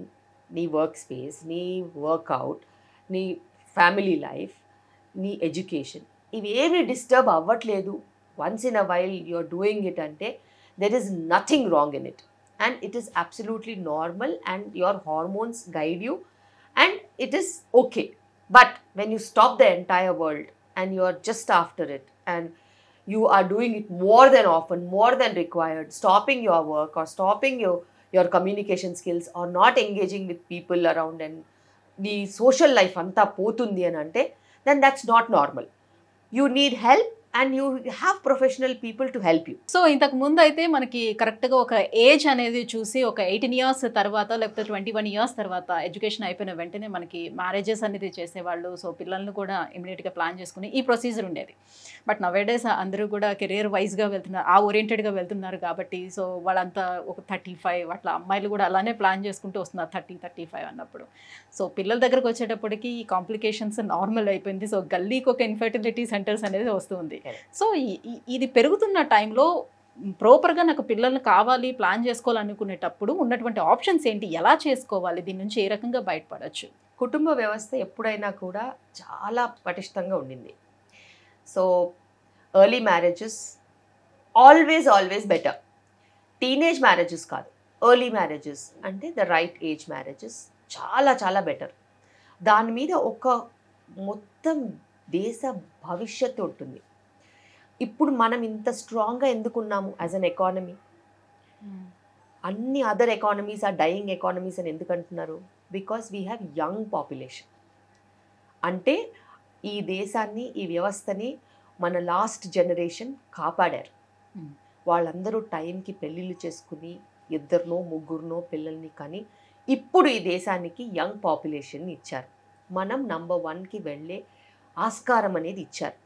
నీ వర్క్ స్పేస్, నీ వర్కౌట్, నీ ఫ్యామిలీ లైఫ్, నీ ఎడ్యుకేషన్ ఇవేవి డిస్టర్బ్ అవ్వట్లేదు, once in a while you're doing it అంటే there is nothing wrong in it and it is absolutely normal and your hormones guide you and it is okay. But when you stop the entire world and you are just after it and you are doing it more than often, more than required, stopping your work or stopping your communication skills or not engaging with people around and the social life anta potundi ani ante, then that's not normal. You need help and you have professional people to help you. So ఇంతకు ముందు అయితే మనకి కరెక్ట్గా ఒక ఏజ్ అనేది చూసి ఒక 18 years తర్వాత లేకపోతే 21 years తర్వాత ఎడ్యుకేషన్ అయిపోయిన వెంటనే మనకి మ్యారేజెస్ అనేది చేసేవాళ్ళు. సో పిల్లల్ని కూడా ఇమీడియట్గా ప్లాన్ చేసుకుని ఈ ప్రొసీజర్ ఉండేది. బట్ నవేడేస్ అందరూ కూడా కెరియర్ వైజ్గా వెళ్తున్నారు, ఆ ఓరియంటెడ్గా వెళ్తున్నారు కాబట్టి సో వాళ్ళంతా ఒక 35 అట్లా, అమ్మాయిలు కూడా అలానే ప్లాన్ చేసుకుంటూ వస్తున్నారు 30-35 అన్నప్పుడు. సో పిల్లల దగ్గరకు వచ్చేటప్పటికి ఈ కాంప్లికేషన్స్ నార్మల్ అయిపోయింది. సో గల్లీకి ఒక ఇన్ఫర్టిలిటీ సెంటర్స్ అనేది వస్తుంది. సో ఇది పెరుగుతున్న టైంలో ప్రాపర్గా నాకు పిల్లల్ని కావాలి ప్లాన్ చేసుకోవాలనుకునేటప్పుడు ఉన్నటువంటి ఆప్షన్స్ ఏంటి, ఎలా చేసుకోవాలి, దీని నుంచి ఏ రకంగా బయటపడచ్చు? కుటుంబ వ్యవస్థ ఎప్పుడైనా కూడా చాలా పటిష్టంగా ఉండింది. So early marriages always better. Teenage marriages కాదు, ఎర్లీ మ్యారేజెస్ అంటే ద రైట్ ఏజ్ మ్యారేజెస్ చాలా బెటర్. దాని మీద ఒక మొత్తం దేశ భవిష్యత్తు ఉంటుంది. ఇప్పుడు మనం ఇంత స్ట్రాంగ్గా ఎందుకున్నాము యాజ్ అన్ ఎకానమీ? అన్ని other economies are dying economies అని ఎందుకు అంటున్నారు? Because we have young population. అంటే ఈ దేశాన్ని, ఈ వ్యవస్థని మన లాస్ట్ జనరేషన్ కాపాడారు. వాళ్ళందరూ టైంకి పెళ్ళిళ్ళు చేసుకుని 2-3 పిల్లల్ని కానీ ఇప్పుడు ఈ దేశానికి యంగ్ పాపులేషన్ ఇచ్చారు. మనం నంబర్ 1కి వెళ్ళే ఆస్కారం అనేది ఇచ్చారు.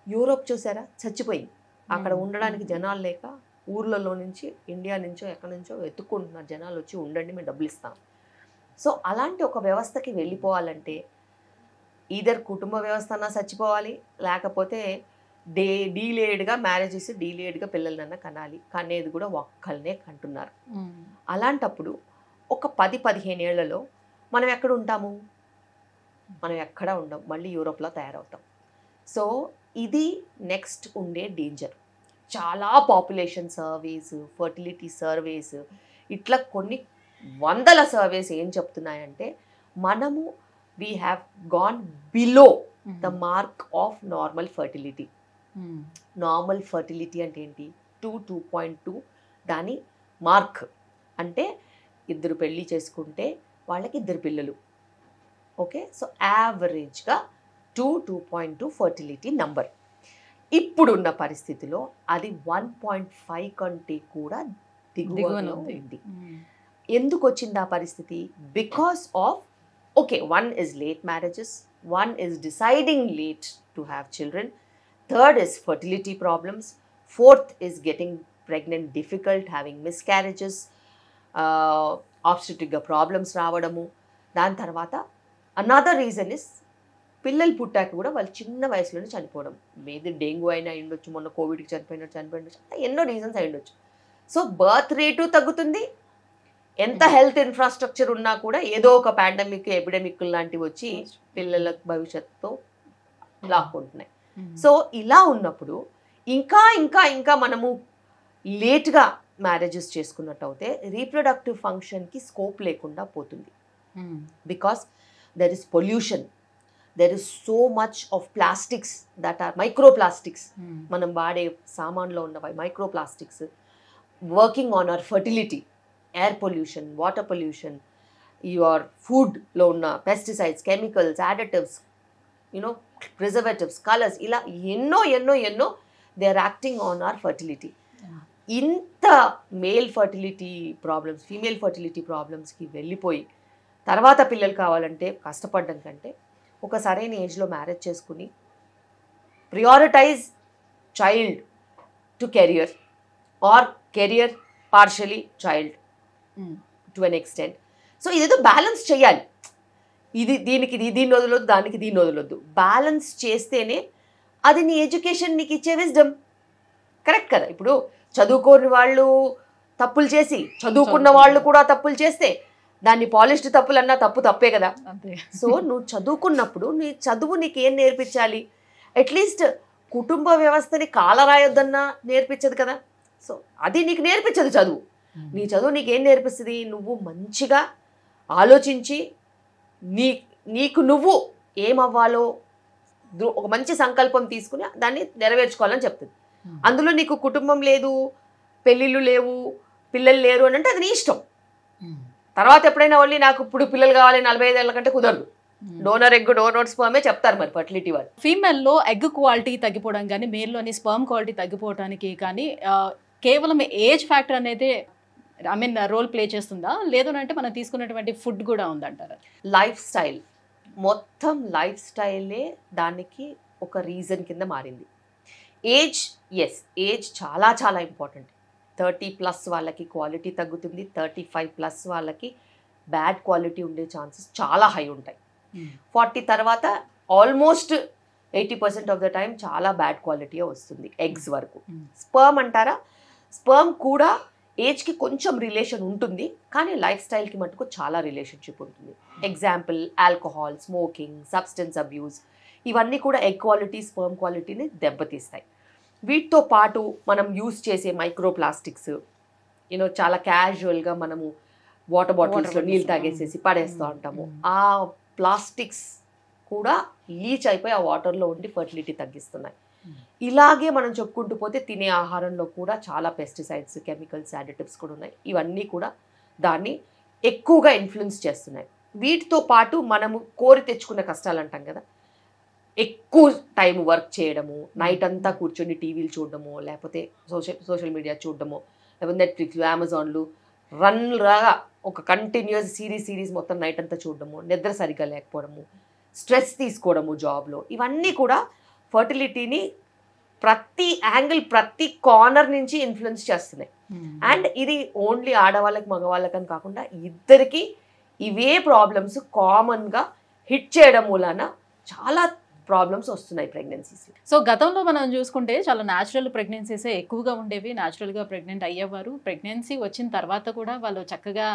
యూరోప్ చూసారా, చచ్చిపోయింది. అక్కడ ఉండడానికి జనాలు లేక ఊర్లలో నుంచి, ఇండియా నుంచో ఎక్కడి నుంచో వెతుక్కుంటున్నారు జనాలు, వచ్చి ఉండండి మేము డబ్బులు ఇస్తాం. సో అలాంటి ఒక వ్యవస్థకి వెళ్ళిపోవాలంటే ఈధర్ కుటుంబ వ్యవస్థ అన్నా చచ్చిపోవాలి, లేకపోతే డీలేడ్గా మ్యారేజెస్, డీలేడ్గా పిల్లలన్నా కనాలి. కనేది కూడా ఒక్కళ్ళనే కంటున్నారు. అలాంటప్పుడు ఒక 10-15 ఏళ్లలో మనం ఎక్కడ ఉంటాము? మనం ఎక్కడ ఉండం, మళ్ళీ యూరోప్లో తయారవుతాం. సో ఇది నెక్స్ట్ ఉండే డేంజర్. చాలా పాపులేషన్ సర్వేస్, ఫర్టిలిటీ సర్వేస్, ఇట్లా కొన్ని 100 సర్వేస్ ఏం చెప్తున్నాయంటే మనము we have gone below the mark of normal fertility. Normal fertility అంటే ఏంటి? 2.2 దాని మార్క్. అంటే 2 పెళ్ళి చేసుకుంటే వాళ్ళకి 2 పిల్లలు. ఓకే, సో యావరేజ్గా 2.2 ఫర్టిలిటీ నంబర్. ఇప్పుడున్న పరిస్థితిలో అది 1.5 కంటే కూడా దిగువలో ఉంది. ఎందుకు వచ్చింది ఆ పరిస్థితి? Because of okay, 1 is late marriages, 1 is deciding late to have children, 3rd is fertility problems, 4th is getting pregnant difficult, having miscarriages, obstetric problems రావడము. దాని తర్వాత another reason is పిల్లలు పుట్టాక కూడా వాళ్ళు చిన్న వయసులోనే చనిపోవడం. ఏది డెంగ్యూ అయినా అయ్యుండొచ్చు, మొన్న కోవిడ్కి చనిపోయినట్టు, ఎన్నో రీజన్స్ అయ్యుండొచ్చు. సో బర్త్ రేటు తగ్గుతుంది. ఎంత హెల్త్ ఇన్ఫ్రాస్ట్రక్చర్ ఉన్నా కూడా ఏదో ఒక పాండమిక్, ఎపిడమిక్ లాంటివి వచ్చి పిల్లల భవిష్యత్తుతో లాక్కుంటున్నాయి. సో ఇలా ఉన్నప్పుడు ఇంకా మనము లేట్గా మ్యారేజెస్ చేసుకున్నట్టు అయితే రీప్రొడక్టివ్ ఫంక్షన్కి స్కోప్ లేకుండా పోతుంది. Because there is pollution, there is so much of plastics that are microplastics. మనం వాడే సామాన్లో ఉన్న microplastics working on our fertility, air pollution, water pollution, your food లో ఉన్న pesticides, chemicals, additives, preservatives, colors, ఇలా ఎన్నో they are acting on our fertility. ఇంత male fertility problems, female fertility ప్రాబ్లమ్స్కి వెళ్ళిపోయి తర్వాత పిల్లలు కావాలంటే కష్టపడడం కంటే ఒక సరైన ఏజ్లో మ్యారేజ్ చేసుకుని prioritise child to career or career partially child to an extent. So ఇదేదో బ్యాలెన్స్ చేయాలి. దీన్ని వదలొద్దు, దానికి దీన్ని వదలొద్దు. బ్యాలెన్స్ చేస్తేనే అది నీ ఎడ్యుకేషన్ నీకు ఇచ్చే విజ్డమ్. కరెక్ట్ కదా? ఇప్పుడు చదువుకోని వాళ్ళు తప్పులు చేసి చదువుకున్న వాళ్ళు కూడా తప్పులు చేస్తే దాన్ని పాలిష్డ్ తప్పులన్నా తప్పే కదా. సో నువ్వు చదువుకున్నప్పుడు నీ చదువు నీకు ఏం నేర్పించాలి? అట్లీస్ట్ కుటుంబ వ్యవస్థని కాలరాయొద్దన్నా నేర్పించదు కదా. సో అది నీకు నేర్పించదు చదువు. నీ చదువు నీకేం నేర్పిస్తుంది? నువ్వు మంచిగా ఆలోచించి నీకు నువ్వు ఏమవ్వాలో ఒక మంచి సంకల్పం తీసుకుని దాన్ని నెరవేర్చుకోవాలని చెప్తుంది. అందులో నీకు కుటుంబం లేదు, పెళ్ళిళ్ళు లేవు, పిల్లలు లేరు అని అంటే అది నీ ఇష్టం. తర్వాత ఎప్పుడైనా ఓన్లీ నాకు ఇప్పుడు పిల్లలు కావాలి 45 ఏళ్ళ కంటే కుదరదు. డోనర్ ఎగ్ డోనర్ స్పర్మే చెప్తారు మరి ఫర్టిలిటీ వాళ్ళు. ఫీమేల్లో ఎగ్ క్వాలిటీ తగ్గిపోవడం కానీ మేల్లోని స్పర్మ్ క్వాలిటీ తగ్గిపోవడానికి కానీ కేవలం ఏజ్ ఫ్యాక్టర్ అనేది రోల్ ప్లే చేస్తుందా, లేదంటే మనం తీసుకున్నటువంటి ఫుడ్ కూడా ఉందంటారా? లైఫ్ స్టైల్, మొత్తం లైఫ్ స్టైలే దానికి ఒక రీజన్ కింద మారింది. ఏజ్, ఎస్ ఏజ్ చాలా చాలా ఇంపార్టెంట్. 30+ వాళ్ళకి క్వాలిటీ తగ్గుతుంది, 35+ వాళ్ళకి బ్యాడ్ క్వాలిటీ ఉండే ఛాన్సెస్ చాలా హై ఉంటాయి. 40 తర్వాత ఆల్మోస్ట్ 80% ఆఫ్ ద టైం చాలా బ్యాడ్ క్వాలిటీ వస్తుంది ఎగ్స్ వరకు. స్పర్మ్ అంటారా, స్పర్మ్ కూడా ఏజ్కి కొంచెం రిలేషన్ ఉంటుంది, కానీ లైఫ్ స్టైల్కి మటుకు చాలా రిలేషన్షిప్ ఉంటుంది. Example alcohol, smoking, substance abuse, ఇవన్నీ కూడా ఎగ్ క్వాలిటీ, స్పర్మ్ క్వాలిటీని దెబ్బతీస్తాయి. వీటితో పాటు మనం యూస్ చేసే మైక్రో ప్లాస్టిక్స్, చాలా క్యాజువల్గా మనము వాటర్ బాటిల్స్లో నీళ్ళు తాగేసేసి పడేస్తూ ఉంటాము. ఆ ప్లాస్టిక్స్ కూడా లీచ్ అయిపోయి ఆ వాటర్లో ఉండి ఫర్టిలిటీ తగ్గిస్తున్నాయి. ఇలాగే మనం చెప్పుకుంటూ పోతే తినే ఆహారంలో కూడా చాలా పెస్టిసైడ్స్, కెమికల్స్, యాడిటివ్స్ కూడా ఉన్నాయి. ఇవన్నీ కూడా దాన్ని ఎక్కువగా ఇన్ఫ్లుయెన్స్ చేస్తున్నాయి. వీటితో పాటు మనము కోరి తెచ్చుకున్న కష్టాలు అంటాం కదా, ఎక్కువ టైం వర్క్ చేయడము, నైట్ అంతా కూర్చొని టీవీలు చూడడము, లేకపోతే సోషల్ మీడియా చూడడము, లేకపోతే నెట్ఫ్లిక్స్లు, అమెజాన్లు రన్ లాగా ఒక కంటిన్యూస్ సిరీస్ మొత్తం నైట్ అంతా చూడడము, నిద్ర సరిగ్గా లేకపోవడము, స్ట్రెస్ తీసుకోవడము జాబ్లో, ఇవన్నీ కూడా ఫర్టిలిటీని ప్రతి యాంగిల్, ప్రతి కార్నర్ నుంచి ఇన్ఫ్లుయెన్స్ చేస్తున్నాయి. అండ్ ఇది ఓన్లీ ఆడవాళ్ళకి మగవాళ్ళకని కాకుండా ఇద్దరికి ఇవే ప్రాబ్లమ్స్ కామన్గా హిట్ చేయడం మూలాన చాలా ప్రాబ్లమ్స్ వస్తున్నాయి ప్రెగ్నెన్సీస్. సో గతంలో మనం చూసుకుంటే చాలా న్యాచురల్ ప్రెగ్నెన్సీసే ఎక్కువగా ఉండేవి, న్యాచురల్గా ప్రెగ్నెంట్ అయ్యేవారు. ప్రెగ్నెన్సీ వచ్చిన తర్వాత కూడా వాళ్ళు చక్కగా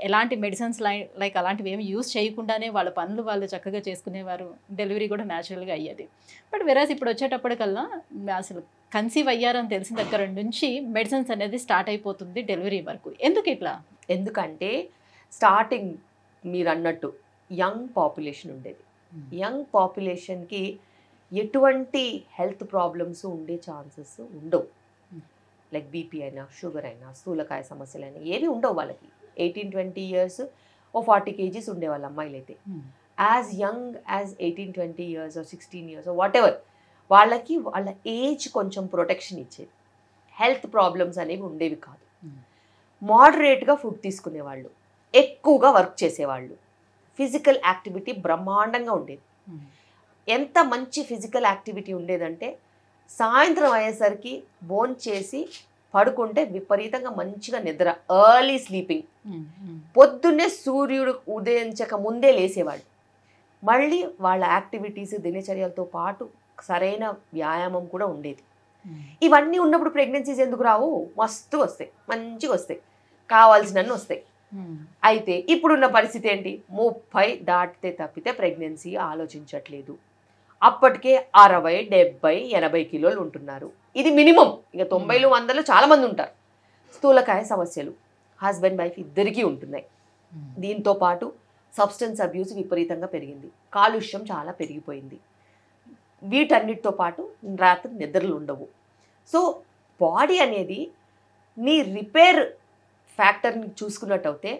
ఎలాంటి మెడిసిన్స్ లైక్ అలాంటివి ఏమి యూస్ చేయకుండానే వాళ్ళ పనులు వాళ్ళు చక్కగా చేసుకునేవారు. డెలివరీ కూడా న్యాచురల్గా అయ్యేది. బట్ వెరాజ్ ఇప్పుడు వచ్చేటప్పటికల్లా అసలు కన్సీవ్ అయ్యారని తెలిసిన దగ్గర నుంచి మెడిసిన్స్ అనేది స్టార్ట్ అయిపోతుంది డెలివరీ వరకు. ఎందుకు ఇట్లా? ఎందుకంటే స్టార్టింగ్ మీరు అన్నట్టు యంగ్ పాపులేషన్ ఉండేది. యంగ్ పాపులేషన్కి ఎటువంటి హెల్త్ ప్రాబ్లమ్స్ ఉండే ఛాన్సెస్ ఉండవు. లైక్ బీపీ అయినా, షుగర్ అయినా, స్థూలకాయ సమస్యలైనా ఏవి ఉండవు వాళ్ళకి. 18-20 ఇయర్స్ 40 kgs ఉండేవాళ్ళ అమ్మాయిలు అయితే. As young as 18-20 years 16 years what ever, వాళ్ళకి వాళ్ళ ఏజ్ కొంచెం ప్రొటెక్షన్ ఇచ్చేది. హెల్త్ ప్రాబ్లమ్స్ అనేవి ఉండేవి కాదు. మోడరేట్గా ఫుడ్ తీసుకునేవాళ్ళు, ఎక్కువగా వర్క్ చేసేవాళ్ళు, ఫిజికల్ యాక్టివిటీ బ్రహ్మాండంగా ఉండేది. ఎంత మంచి ఫిజికల్ యాక్టివిటీ ఉండేదంటే సాయంత్రం అయ్యేసరికి భోన్ చేసి పడుకుంటే విపరీతంగా మంచిగా నిద్ర, ఎర్లీ స్లీపింగ్, పొద్దున్నే సూర్యుడు ఉదయించక ముందే లేసేవాళ్ళు. మళ్ళీ వాళ్ళ యాక్టివిటీస్, దినచర్యలతో పాటు సరైన వ్యాయామం కూడా ఉండేది. ఇవన్నీ ఉన్నప్పుడు ప్రెగ్నెన్సీస్ ఎందుకు రావు? మస్తు వస్తాయి, మంచిగా వస్తాయి, కావాల్సినన్ని వస్తాయి. అయితే ఇప్పుడున్న పరిస్థితి ఏంటి? 30 దాటితే తప్పితే ప్రెగ్నెన్సీ ఆలోచించట్లేదు. అప్పటికే 60, 70, 80 కిలోలు ఉంటున్నారు. ఇది మినిమం. ఇక 90, 100 చాలా మంది ఉంటారు. స్థూలకాయ సమస్యలు హస్బెండ్ వైఫ్ ఇద్దరికీ ఉంటున్నాయి. దీంతో పాటు సబ్స్టెన్స్ అబ్యూస్ విపరీతంగా పెరిగింది, కాలుష్యం చాలా పెరిగిపోయింది. వీటన్నిటితో పాటు రాత్రి నిద్రలు ఉండవు. సో బాడీ అనేది నీ రిపేర్ ఫ్యాక్టర్ని చూసుకున్నట్టయితే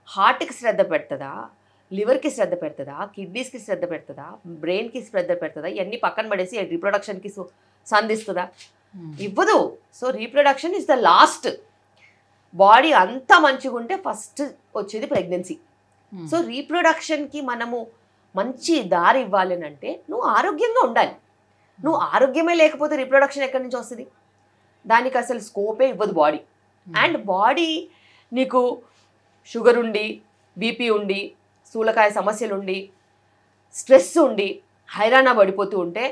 హార్ట్కి శ్రద్ధ పెడుతుందా, లివర్కి శ్రద్ధ పెడుతుందా, కిడ్నీస్కి శ్రద్ధ పెడుతుందా, బ్రెయిన్కి శ్రద్ధ పెడుతుందా, ఇవన్నీ పక్కన పడేసి రీప్రొడక్షన్కి సంధిస్తుందా? ఇవ్వదు. So reproduction is the last. Body అంతా మంచిగా ఉంటే ఫస్ట్ వచ్చేది ప్రెగ్నెన్సీ. సో రీప్రొడక్షన్కి మనము మంచి దారి ఇవ్వాలి అంటే నువ్వు ఆరోగ్యంగా ఉండాలి. నువ్వు ఆరోగ్యమే లేకపోతే రీప్రొడక్షన్ ఎక్కడి నుంచి వస్తుంది? దానికి అసలు స్కోపే ఇవ్వదు బాడీ. అండ్ బాడీ నీకు షుగర్ ఉండి, బీపీ ఉండి, స్థూలకాయ సమస్యలు ఉండి, స్ట్రెస్ ఉండి, హైరాణ పడిపోతూ ఉంటే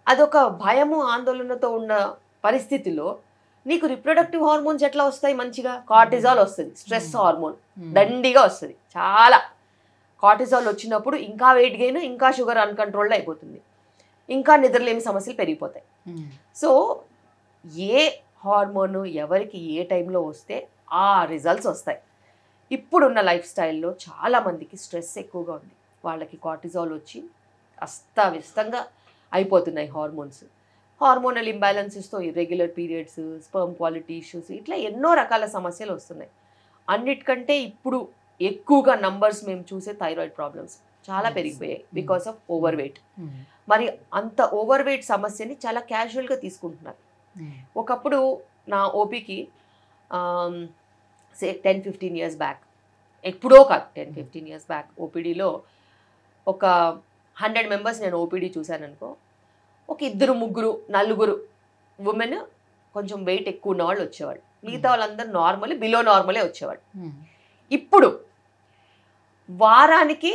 అదొక భయము, ఆందోళనతో ఉన్న పరిస్థితిలో నీకు రిప్రొడక్టివ్ హార్మోన్స్ ఎట్లా వస్తాయి మంచిగా? కార్టిజాల్ వస్తుంది, స్ట్రెస్ హార్మోన్ దండిగా వస్తుంది చాలా. కార్టిజాల్ వచ్చినప్పుడు ఇంకా వెయిట్ గెయిన్, ఇంకా షుగర్ అన్కంట్రోల్డ్ అయిపోతుంది, ఇంకా నిద్రలేమి సమస్యలు పెరిగిపోతాయి. సో ఏ హార్మోన్ ఎవరికి ఏ టైంలో వస్తే ఆ రిజల్ట్స్ వస్తాయి. ఇప్పుడున్న లైఫ్ స్టైల్లో చాలామందికి స్ట్రెస్ ఎక్కువగా ఉంది, వాళ్ళకి కార్టిజాల్ వచ్చి అస్తవ్యస్తంగా అయిపోతున్నాయి హార్మోన్స్. హార్మోనల్ ఇంబ్యాలెన్సెస్తో irregular periods, sperm quality issues, ఇట్లా ఎన్నో రకాల సమస్యలు వస్తున్నాయి. అన్నిటికంటే ఇప్పుడు ఎక్కువగా నంబర్స్ మేము చూసే థైరాయిడ్ ప్రాబ్లమ్స్ చాలా పెరిగిపోయాయి బికాస్ ఆఫ్ ఓవర్ వెయిట్. మరి అంత ఓవర్ వెయిట్ సమస్యని చాలా క్యాజువల్గా తీసుకుంటున్నారు. ఒకప్పుడు నా ఓపీకి 10-15 years బ్యాక్, ఎప్పుడో కాదు 10-15 years బ్యాక్, ఓపీడీలో ఒక 100 members నేను ఓపీడీ చూశాను అనుకో, ఒక 2-3-4 ఉమెన్ కొంచెం వెయిట్ ఎక్కువ ఉన్న వాళ్ళు వచ్చేవాళ్ళు, మిగతా వాళ్ళందరూ నార్మల్ బిలో నార్మలే వచ్చేవాళ్ళు. ఇప్పుడు వారానికి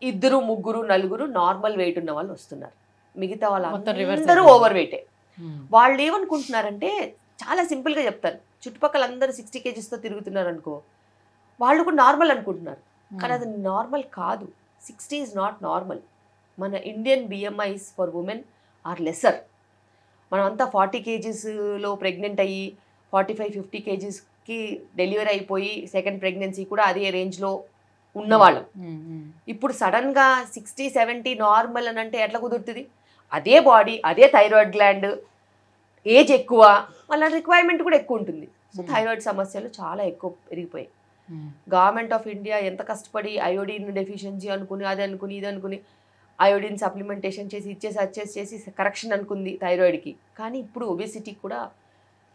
2-3-4 నార్మల్ వెయిట్ ఉన్న వాళ్ళు వస్తున్నారు, మిగతా వాళ్ళందరూ ఓవర్ వెయిటే. వాళ్ళు ఏమనుకుంటున్నారంటే, చాలా సింపుల్గా చెప్తారు, చుట్టుపక్కల అందరూ 60 kgsతో తిరుగుతున్నారు అనుకో, వాళ్ళు కూడా నార్మల్ అనుకుంటున్నారు, కానీ అది నార్మల్ కాదు. 60 is not నార్మల్. మన Indian BMIs for women are lesser. మనం అంతా 40 kgsలో ప్రెగ్నెంట్ అయ్యి 45-50 kgsకి డెలివరీ అయిపోయి సెకండ్ ప్రెగ్నెన్సీ కూడా అదే రేంజ్లో ఉన్నవాళ్ళం. ఇప్పుడు సడన్గా 60-70 నార్మల్ అని అంటే ఎట్లా కుదురుతుంది? అదే బాడీ, అదే థైరాయిడ్ గ్లాండ్, ఏజ్ ఎక్కువ, వాళ్ళ రిక్వైర్మెంట్ కూడా ఎక్కువ ఉంటుంది. సో థైరాయిడ్ సమస్యలు చాలా ఎక్కువ పెరిగిపోయాయి. గవర్నమెంట్ ఆఫ్ ఇండియా ఎంత కష్టపడి అయోడిన్ డెఫిషియన్సీ అనుకుని, అది అనుకుని, ఇది అనుకుని, అయోడిన్ సప్లిమెంటేషన్ చేసి ఇచ్చేసి అడ్జస్ట్ చేసి కరెక్షన్ అనుకుంది థైరాయిడ్కి. కానీ ఇప్పుడు ఒబెసిటీ కూడా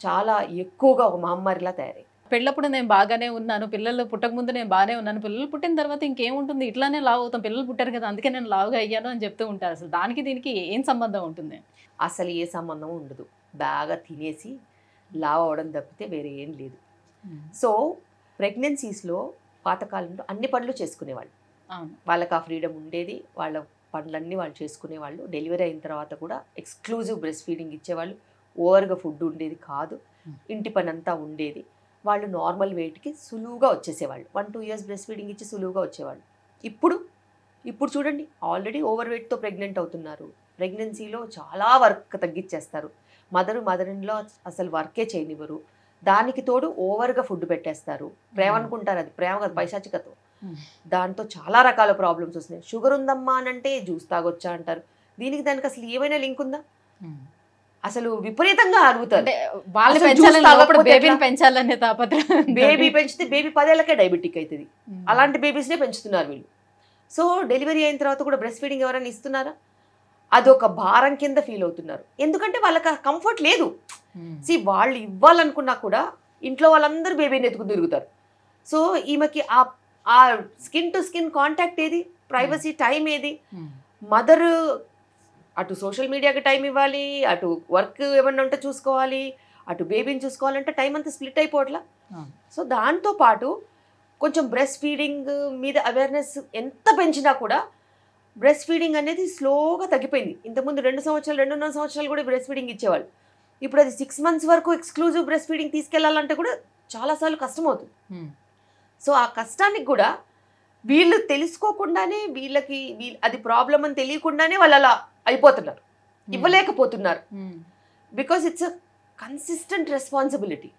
చాలా ఎక్కువగా ఒక మహమ్మారిలా తయారై. పెళ్ళప్పుడు నేను బాగానే ఉన్నాను, పిల్లలు పుట్టక ముందు నేను బాగానే ఉన్నాను, పిల్లలు పుట్టిన తర్వాత ఇంకేముంటుంది, ఇట్లానే లావు అవుతాం, పిల్లలు పుట్టారు కదా అందుకే నేను లావుగా అయ్యాను అని చెప్తూ ఉంటారు. అసలు దానికి దీనికి ఏం సంబంధం ఉంటుంది? అసలు ఏ సంబంధం ఉండదు. బాగా తినేసి లావు అవడం తప్పితే వేరే ఏం లేదు. సో ప్రెగ్నెన్సీస్లో పాతకాలంలో అన్ని పనులు చేసుకునేవాళ్ళు, వాళ్ళకి ఆ ఫ్రీడమ్ ఉండేది, వాళ్ళ పనులన్నీ వాళ్ళు చేసుకునేవాళ్ళు. డెలివరీ అయిన తర్వాత కూడా ఎక్స్క్లూజివ్ బ్రెస్ట్ ఫీడింగ్ ఇచ్చేవాళ్ళు, ఓవర్గా ఫుడ్ ఉండేది కాదు, ఇంటి పని అంతా ఉండేది. వాళ్ళు నార్మల్ వెయిట్కి సులువుగా వచ్చేసేవాళ్ళు, 1-2 years బ్రెస్ట్ ఫీడింగ్ ఇచ్చి సులువుగా వచ్చేవాళ్ళు. ఇప్పుడు చూడండి, ఆల్రెడీ ఓవర్ వెయిట్తో ప్రెగ్నెంట్ అవుతున్నారు, ప్రెగ్నెన్సీలో చాలా వర్క్ తగ్గించేస్తారు, మదర్-ఇన్-లా అసలు వర్కే చేయనివ్వరు, దానికి తోడు ఓవర్గా ఫుడ్ పెట్టేస్తారు. ప్రేమ అనుకుంటారు, అది ప్రేమ కాదు, పైశాచికత్వం. దాంతో చాలా రకాల ప్రాబ్లమ్స్ వస్తున్నాయి. షుగర్ ఉందమ్మా అని అంటే జ్యూస్ తాగొచ్చా అంటారు. దీనికి దానికి అసలు ఏమైనా లింక్ ఉందా? అసలు విపరీతంగా అడుగుతారు. బేబీ పెంచితే బేబీ 10 ఏళ్ళకే డయాబెటిక్ అవుతుంది, అలాంటి బేబీస్నే పెంచుతున్నారు వీళ్ళు. సో డెలివరీ అయిన తర్వాత కూడా బ్రెస్ట్ ఫీడింగ్ ఎవరైనా ఇస్తున్నారా? అదొక భారం కింద ఫీల్ అవుతున్నారు, ఎందుకంటే వాళ్ళకి కంఫర్ట్ లేదు. వాళ్ళు ఇవ్వాలనుకున్నా కూడా ఇంట్లో వాళ్ళందరూ బేబీని ఎత్తుకుని తిరుగుతారు. సో ఈమెకి ఆ స్కిన్ టు స్కిన్ కాంటాక్ట్ ఏది, ప్రైవసీ టైం ఏది? మదర్ అటు సోషల్ మీడియాకి టైం ఇవ్వాలి, అటు వర్క్ ఏమన్నా ఉంటే చూసుకోవాలి, అటు బేబీని చూసుకోవాలంటే టైం అంతా స్ప్లిట్ అయిపోవట్లా. సో దాంతో పాటు కొంచెం బ్రెస్ట్ ఫీడింగ్ మీద అవేర్నెస్ ఎంత పెంచినా కూడా బ్రెస్ట్ ఫీడింగ్ అనేది స్లోగా తగ్గిపోయింది. ఇంతకుముందు 2 సంవత్సరాలు 2.5 సంవత్సరాలు కూడా బ్రెస్ట్ ఫీడింగ్ ఇచ్చేవాళ్ళు. ఇప్పుడు అది 6 months వరకు ఎక్స్క్లూజివ్ బ్రెస్ట్ ఫీడింగ్ తీసుకెళ్లాలంటే కూడా చాలాసార్లు కష్టం అవుతుంది. సో ఆ కష్టానికి కూడా వీళ్ళు తెలుసుకోకుండానే, వీళ్ళకి అది ప్రాబ్లం అని తెలియకుండానే వాళ్ళు అలా అయిపోతున్నారు, ఇవ్వలేకపోతున్నారు. Because it's a consistent responsibility.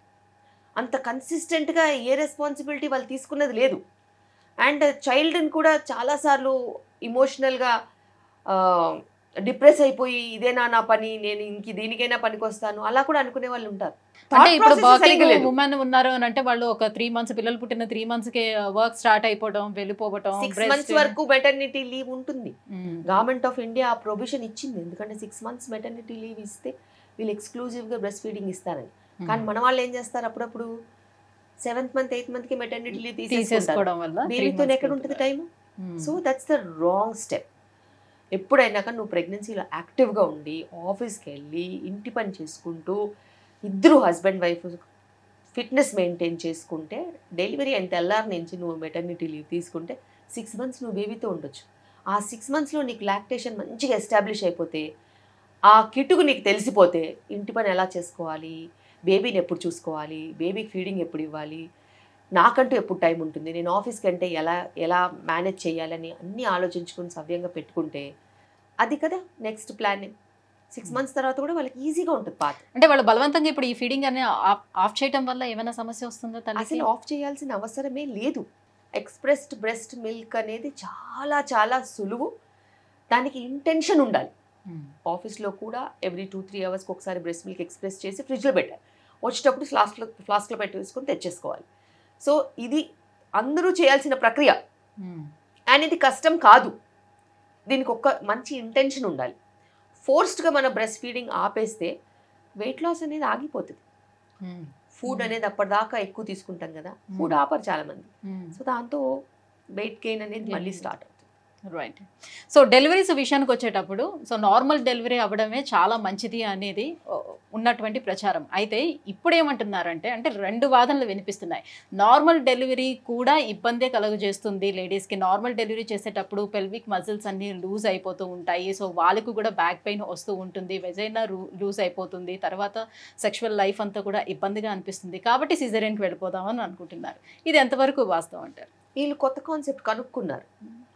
అంత కన్సిస్టెంట్గా ఏ రెస్పాన్సిబిలిటీ వాళ్ళు తీసుకున్నది లేదు. అండ్ చైల్డ్ని కూడా చాలాసార్లు ఇమోషనల్గా డిప్రెస్ అయిపోయి, ఇదేనా నా పని, నేను ఇంక దీనికైనా పనికి వస్తాను, అలా కూడా అనుకునే వాళ్ళు ఉంటారు. అంటే ఇప్పుడు వర్కింగ్ ఉమెన్ ఉన్నారు అని అంటే వాళ్ళు ఒక 3 months, పిల్లలు పుట్టిన 3 monthsకే వర్క్ స్టార్ట్ అయిపోవడం, వెళ్ళిపోవడం. 6 months వరకు మెటర్నిటీ లీవ్ ఉంటుంది. గవర్నమెంట్ ఆఫ్ ఇండియా ఆ ప్రొవిజన్ ఇచ్చింది, ఎందుకంటే 6 months మెటర్నిటీ లీవ్ ఇస్తే వీళ్ళు ఎక్స్క్లూజివ్గా బ్రెస్ట్ ఫీడింగ్ ఇస్తారని. కానీ మన వాళ్ళు ఏం చేస్తారు, అప్పుడప్పుడు 7th month 8th monthకి మెటర్నిటీ లీవ్ తీసేసుకోవడం వల్ల బేబీతో ఎక్కడ ఉంటుంది time. So that's the wrong step. ఎప్పుడైనా కానీ నువ్వు ప్రెగ్నెన్సీలో యాక్టివ్గా ఉండి ఆఫీస్కి వెళ్ళి ఇంటి పని చేసుకుంటూ ఇద్దరు హస్బెండ్ వైఫ్ ఫిట్నెస్ మెయింటైన్ చేసుకుంటే, డెలివరీ అయిన తెల్లారి నుంచి నువ్వు మెటర్నిటీ లీవ్ తీసుకుంటే 6 months నువ్వు బేబీతో ఉండొచ్చు. ఆ 6 monthsలో నీకు లాక్టేషన్ మంచిగా ఎస్టాబ్లిష్ అయిపోతే, ఆ కిటుకు నీకు తెలిసిపోతే ఇంటి పని ఎలా చేసుకోవాలి, బేబీని ఎప్పుడు చూసుకోవాలి, బేబీకి ఫీడింగ్ ఎప్పుడు ఇవ్వాలి, నాకంటూ ఎప్పుడు టైం ఉంటుంది, నేను ఆఫీస్కి అంటే ఎలా మేనేజ్ చేయాలని అన్నీ ఆలోచించుకుని సవ్యంగా పెట్టుకుంటే అది కదా నెక్స్ట్ ప్లాన్. 6 months తర్వాత కూడా వాళ్ళకి ఈజీగా ఉంటుంది పాత. అంటే వాళ్ళు బలవంతంగా ఇప్పుడు ఈ ఫీడింగ్ అనే ఆఫ్ చేయడం వల్ల ఏమైనా సమస్య వస్తుందో తల్లికి? అసలు ఆఫ్ చేయాల్సిన అవసరమే లేదు. ఎక్స్ప్రెస్డ్ బ్రెస్ట్ మిల్క్ అనేది చాలా చాలా సులువు. దానికి ఇంటెన్షన్ ఉండాలి. ఆఫీస్లో కూడా ఎవ్రీ 2-3 అవర్స్కి ఒకసారి బ్రెస్ట్ మిల్క్ ఎక్స్ప్రెస్ చేసి ఫ్రిడ్జ్లో పెట్టాలి. వచ్చేటప్పుడు ఫ్లాస్క్లో పెట్టేసుకొని తెచ్చేసుకోవాలి. సో ఇది అందరూ చేయాల్సిన ప్రక్రియ అండ్ ఇది కష్టం కాదు. దీనికి ఒక మంచి ఇంటెన్షన్ ఉండాలి. ఫోర్స్డ్గా మన బ్రెస్ట్ ఫీడింగ్ ఆపేస్తే వెయిట్ లాస్ అనేది ఆగిపోతుంది. ఫుడ్ అనేది అప్పటిదాకా ఎక్కువ తీసుకుంటాం కదా, ఫుడ్ ఆపరు చాలామంది. సో దాంతో వెయిట్ గెయిన్ అనేది మళ్ళీ స్టార్ట్ అవుతుంది. రైట్. సో డెలివరీస్ విషయానికి వచ్చేటప్పుడు సో నార్మల్ డెలివరీ అవ్వడమే చాలా మంచిది అనేది ఉన్నటువంటి ప్రచారం. అయితే ఇప్పుడు ఏమంటున్నారంటే అంటే 2 వాదనలు వినిపిస్తున్నాయి. నార్మల్ డెలివరీ కూడా ఇబ్బందే కలుగజేస్తుంది లేడీస్కి. నార్మల్ డెలివరీ చేసేటప్పుడు పెల్విక్ మజిల్స్ అన్నీ లూజ్ అయిపోతూ ఉంటాయి. సో వాళ్ళకు కూడా బ్యాక్ పెయిన్ వస్తూ ఉంటుంది, వెజైనా లూజ్ అయిపోతుంది, తర్వాత సెక్షువల్ లైఫ్ అంతా కూడా ఇబ్బందిగా అనిపిస్తుంది. కాబట్టి సిజేరియన్కి వెళ్ళిపోదామని అనుకుంటున్నారు. ఇది ఎంతవరకు వాస్తవం అంటారు? వీళ్ళు కొత్త కాన్సెప్ట్ కనుక్కున్నారు.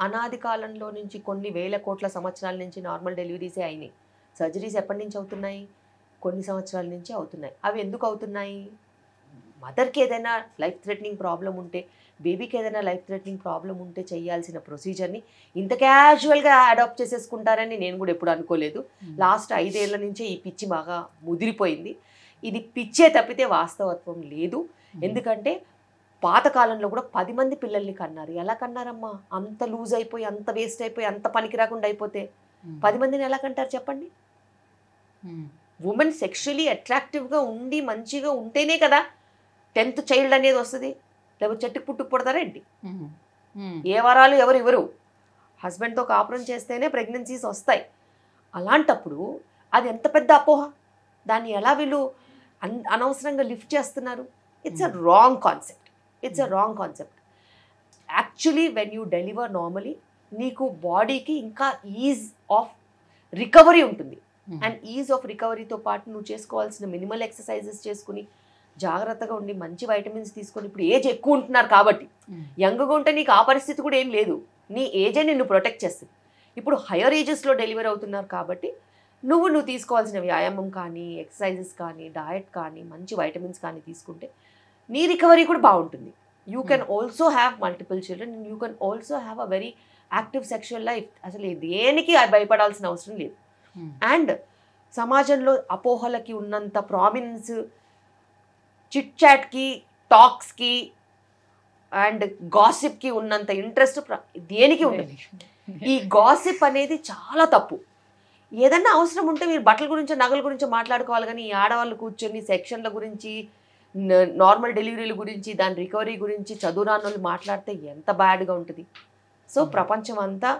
అనాది కాలంలో నుంచి కొన్ని వేల కోట్ల సంవత్సరాల నుంచి నార్మల్ డెలివరీసే అయినాయి. సర్జరీస్ ఎప్పటి నుంచి అవుతున్నాయి? కొన్ని సంవత్సరాల నుంచి అవుతున్నాయి. అవి ఎందుకు అవుతున్నాయి? మదర్కి ఏదైనా లైఫ్ థ్రెటనింగ్ ప్రాబ్లం ఉంటే, బేబీకి ఏదైనా లైఫ్ థ్రెటనింగ్ ప్రాబ్లం ఉంటే చేయాల్సిన ప్రొసీజర్ని ఇంత క్యాజువల్గా అడాప్ట్ చేసేసుకుంటారని నేను కూడా ఎప్పుడు అనుకోలేదు. లాస్ట్ 5 ఏళ్ల నుంచే ఈ పిచ్చి బాగా ముదిరిపోయింది. ఇది పిచ్చే తప్పితే వాస్తవత్వం లేదు. ఎందుకంటే పాతకాలంలో కూడా 10 మంది పిల్లల్ని కన్నారు. ఎలా కన్నారమ్మా? అంత లూజ్ అయిపోయి, అంత వేస్ట్ అయిపోయి, అంత పనికి రాకుండా అయిపోతే 10 మందిని ఎలా కంటారు చెప్పండి? ఉమెన్ సెక్షువలీ అట్రాక్టివ్గా ఉండి మంచిగా ఉంటేనే కదా 10th చైల్డ్ అనేది వస్తుంది. లేకపోతే చెట్టుకు పుట్టుకు పుడతారా ఏంటి? ఏ వరాలు ఎవరు ఇవ్వరు. హస్బెండ్తో కాపురం చేస్తేనే ప్రెగ్నెన్సీస్ వస్తాయి. అలాంటప్పుడు అది ఎంత పెద్ద అపోహ. దాన్ని ఎలా వీళ్ళు అనవసరంగా లిఫ్ట్ చేస్తున్నారు? It's a wrong concept. Actually when you deliver normally నీకు బాడీకి ఇంకా ఈజ్ ఆఫ్ రికవరీ ఉంటుంది. అండ్ ఈజ్ ఆఫ్ రికవరీతో పాటు నువ్వు చేసుకోవాల్సిన మినిమల్ ఎక్సర్సైజెస్ చేసుకుని జాగ్రత్తగా ఉండి మంచి వైటమిన్స్ తీసుకొని, ఇప్పుడు ఏజ్ ఎక్కువ ఉంటున్నారు కాబట్టి, యంగ్గా ఉంటే నీకు ఆ పరిస్థితి కూడా ఏం లేదు. నీ ఏజే నిన్ను ప్రొటెక్ట్ చేస్తుంది. ఇప్పుడు హయ్యర్ ఏజెస్లో డెలివరీ అవుతున్నారు కాబట్టి నువ్వు తీసుకోవాల్సిన వ్యాయామం కానీ, ఎక్సర్సైజెస్ కానీ, డయట్ కానీ, మంచి వైటమిన్స్ కానీ తీసుకుంటే నీ రికవరీ కూడా బాగుంటుంది. You can also have multiple children and you can also have a very active sexual life. అసలు దేనికి భయపడాల్సిన అవసరం లేదు. అండ్ సమాజంలో అపోహలకి ఉన్నంత ప్రామినెన్స్ చిట్ చాట్కి, టాక్స్కి అండ్ గాసిప్కి ఉన్నంత ఇంట్రెస్ట్ దేనికి ఉండదు. ఈ గాసిప్ అనేది చాలా తప్పు. ఏదన్నా అవసరం ఉంటే మీరు బట్టల గురించి, నగల గురించి మాట్లాడుకోవాలి. కానీ ఈ ఆడవాళ్ళు కూర్చొని సెక్షన్ల గురించి, నార్మల్ డెలివరీల గురించి, దాని రికవరీ గురించి చదువురాని వాళ్ళు మాట్లాడితే ఎంత బ్యాడ్గా ఉంటుంది. సో ప్రపంచం అంతా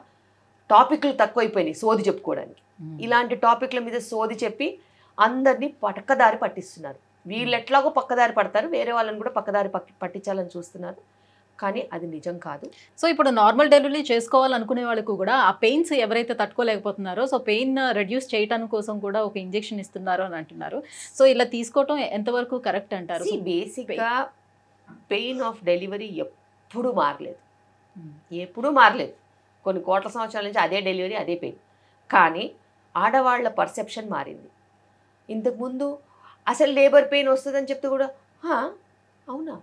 టాపిక్లు తక్కువైపోయినాయి సోది చెప్పుకోవడానికి. ఇలాంటి టాపిక్ల మీద సోది చెప్పి అందరినీ పక్కదారి పట్టిస్తున్నారు. వీళ్ళు ఎట్లాగో పక్కదారి పడతారు, వేరే వాళ్ళని కూడా పక్కదారి పట్టించాలని చూస్తున్నారు. కానీ అది నిజం కాదు. సో ఇప్పుడు నార్మల్ డెలివరీ చేసుకోవాలనుకునే వాళ్ళకు కూడా ఆ పెయిన్స్ ఎవరైతే తట్టుకోలేకపోతున్నారో సో పెయిన్ రెడ్యూస్ చేయడానికి కోసం కూడా ఒక ఇంజెక్షన్ ఇస్తున్నారు అని అంటున్నారు. సో ఇలా తీసుకోవటం ఎంతవరకు కరెక్ట్ అంటారు? బేసిక్గా పెయిన్ ఆఫ్ డెలివరీ ఎప్పుడూ మారలేదు. కొన్ని కోట్ల సంవత్సరాల నుంచి అదే డెలివరీ, అదే పెయిన్. కానీ ఆడవాళ్ల పర్సెప్షన్ మారింది. ఇంతకుముందు అసలు లేబర్ పెయిన్ వస్తుందని చెప్తే కూడా అవునా,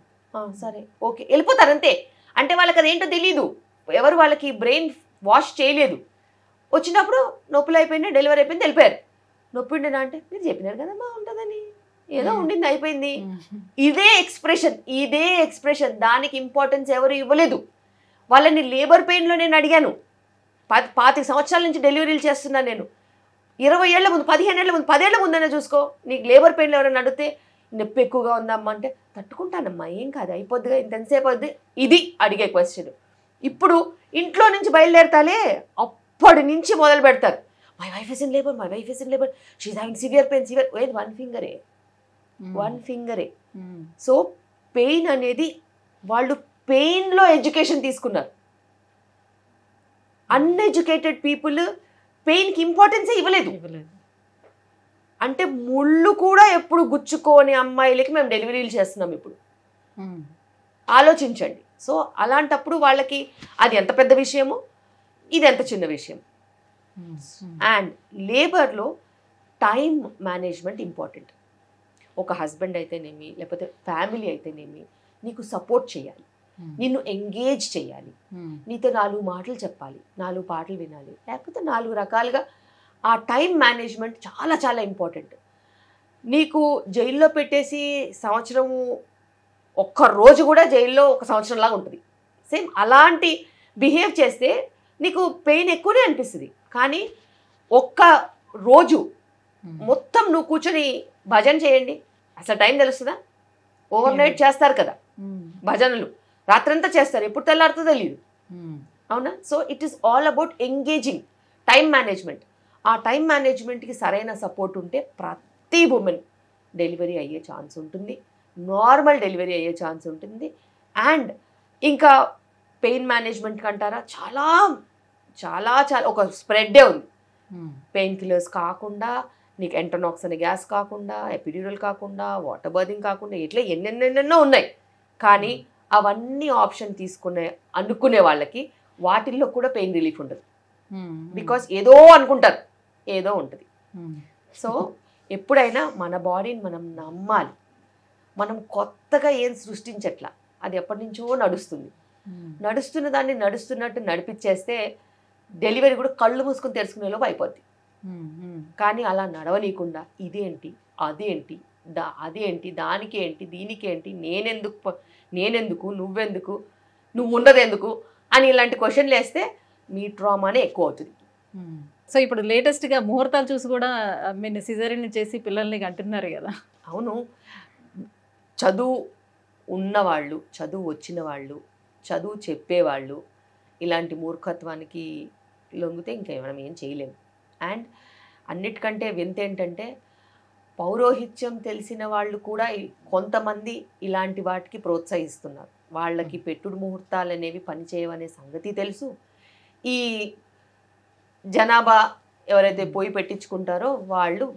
సరే, ఓకే, వెళ్ళిపోతారు అంతే. అంటే వాళ్ళకి అదేంటో తెలీదు. ఎవరు వాళ్ళకి బ్రెయిన్ వాష్ చేయలేదు. వచ్చినప్పుడు నొప్పులు అయిపోయింది, డెలివరీ అయిపోయింది, వెళ్ళిపోయారు. నొప్పి ఉండేనా అంటే మీరు చెప్పినారు కదా బాగుంటుందని, ఏదో ఉండింది, అయిపోయింది. ఇదే ఎక్స్ప్రెషన్. దానికి ఇంపార్టెన్స్ ఎవరు ఇవ్వలేదు. వాళ్ళని లేబర్ పెయిన్లో నేను అడిగాను. 25 సంవత్సరాల నుంచి డెలివరీలు చేస్తున్నాను నేను. 20 ఏళ్ల ముందు, 15 ఏళ్ల ముందు, 10 ఏళ్ల ముందనే చూసుకో. నీకు లేబర్ పెయిన్లో ఎవరైనా అడిగితే నొప్పి ఎక్కువగా ఉందమ్మా అంటే తట్టుకుంటానమ్మా, ఏం కాదు, అయిపోద్దిగా, ఇంతసేపు అవుద్ది. ఇది అడిగే క్వశ్చన్. ఇప్పుడు ఇంట్లో నుంచి బయలుదేరతాలే, అప్పటి నుంచి మొదలు పెడతారు. My wife is in labour, she's having severe pain. ఏది వన్ ఫింగరే. సో పెయిన్ అనేది వాళ్ళు పెయిన్లో ఎడ్యుకేషన్ తీసుకున్నారు. అన్ఎడ్యుకేటెడ్ పీపుల్ పెయిన్కి ఇంపార్టెన్సే ఇవ్వలేదు. అంటే ముళ్ళు కూడా ఎప్పుడు గుచ్చుకోని అమ్మాయిలకి మేము డెలివరీలు చేస్తున్నాం ఇప్పుడు. ఆలోచించండి. సో అలాంటప్పుడు వాళ్ళకి అది ఎంత పెద్ద విషయమో ఇది ఎంత చిన్న విషయం. అండ్ లేబర్లో టైం మేనేజ్మెంట్ ఇంపార్టెంట్. ఒక హస్బెండ్ అయితేనేమి లేకపోతే ఫ్యామిలీ అయితేనేమి నీకు సపోర్ట్ చేయాలి, నిన్ను ఎంగేజ్ చేయాలి, నీతో 4 మాటలు చెప్పాలి, 4 పాటలు వినాలి, లేకపోతే 4 రకాలుగా ఆ టైం మేనేజ్మెంట్ చాలా చాలా ఇంపార్టెంట్. నీకు జైల్లో పెట్టేసి సంవత్సరము ఒక్క రోజు కూడా జైల్లో ఒక సంవత్సరంలాగా ఉంటుంది. సేమ్ అలాంటి బిహేవ్ చేస్తే నీకు పెయిన్ ఎక్కువనే అనిపిస్తుంది. కానీ ఒక్క రోజు మొత్తం నువ్వు కూర్చొని భజన చేయండి, అసలు టైం తెలుస్తుందా? ఓవర్ నైట్ చేస్తారు కదా భజనలు, రాత్రంతా చేస్తారు, ఎప్పుడు తెల్లారుతో తెలియదు. అవునా? So it is all about engaging time management. ఆ టైం మేనేజ్మెంట్కి సరైన సపోర్ట్ ఉంటే ప్రతి ఉమెన్ డెలివరీ అయ్యే ఛాన్స్ ఉంటుంది, నార్మల్ డెలివరీ అయ్యే ఛాన్స్ ఉంటుంది. అండ్ ఇంకా పెయిన్ మేనేజ్మెంట్ అంటారా, చాలా చాలా చాలా ఒక స్ప్రెడ్డే ఉంది. పెయిన్ కిల్లర్స్ కాకుండా, నీకు ఎంటోనాక్స్ అనే గ్యాస్ కాకుండా, ఎపిడ్యూరల్ కాకుండా, వాటర్ బర్దింగ్ కాకుండా, ఇట్లా ఎన్నెన్నెన్నెన్నో ఉన్నాయి. కానీ అవన్నీ ఆప్షన్ అనుకునే వాళ్ళకి వాటిల్లో కూడా పెయిన్ రిలీఫ్ ఉండదు. బికాస్ ఏదో అనుకుంటారు, ఏదో ఉంటుంది. సో ఎప్పుడైనా మన బాడీని మనం నమ్మాలి. మనం కొత్తగా ఏం సృష్టించట్లా, అది ఎప్పటి నుంచో నడుస్తుంది. నడుస్తున్న దాన్ని నడుస్తున్నట్టు నడిపించేస్తే డెలివరీ కూడా కళ్ళు మూసుకొని తెరుచుకునేలోపు అయిపోద్ది. కానీ అలా నడవనీయకుండా ఇదేంటి అదేంటి అదేంటి దానికి ఏంటి దీనికి ఏంటి, నేనెందుకు నువ్వెందుకు నువ్వు ఉన్నదెందుకు అని ఇలాంటి క్వశ్చన్లు వేస్తే మీ ట్రామానే ఎక్కువ అవుతుంది. సో ఇప్పుడు లేటెస్ట్గా ముహూర్తాలు చూసి కూడా సిజేరియన్ చేసి పిల్లల్ని కంటున్నారు కదా. అవును, చదువు ఉన్నవాళ్ళు, చదువు వచ్చిన వాళ్ళు, చదువు చెప్పేవాళ్ళు ఇలాంటి మూర్ఖత్వానికి లొంగితే ఇంకా మనం ఏం చేయలేము. అండ్ అన్నిటికంటే వింత ఏంటంటే పౌరోహిత్యం తెలిసిన వాళ్ళు కూడా కొంతమంది ఇలాంటి వాటికి ప్రోత్సహిస్తున్నారు. వాళ్ళకి పెట్టుడు ముహూర్తాలు అనేవి పనిచేయవనే సంగతి తెలుసు. ఈ జనాభా ఎవరైతే పోయి పెట్టించుకుంటారో వాళ్ళు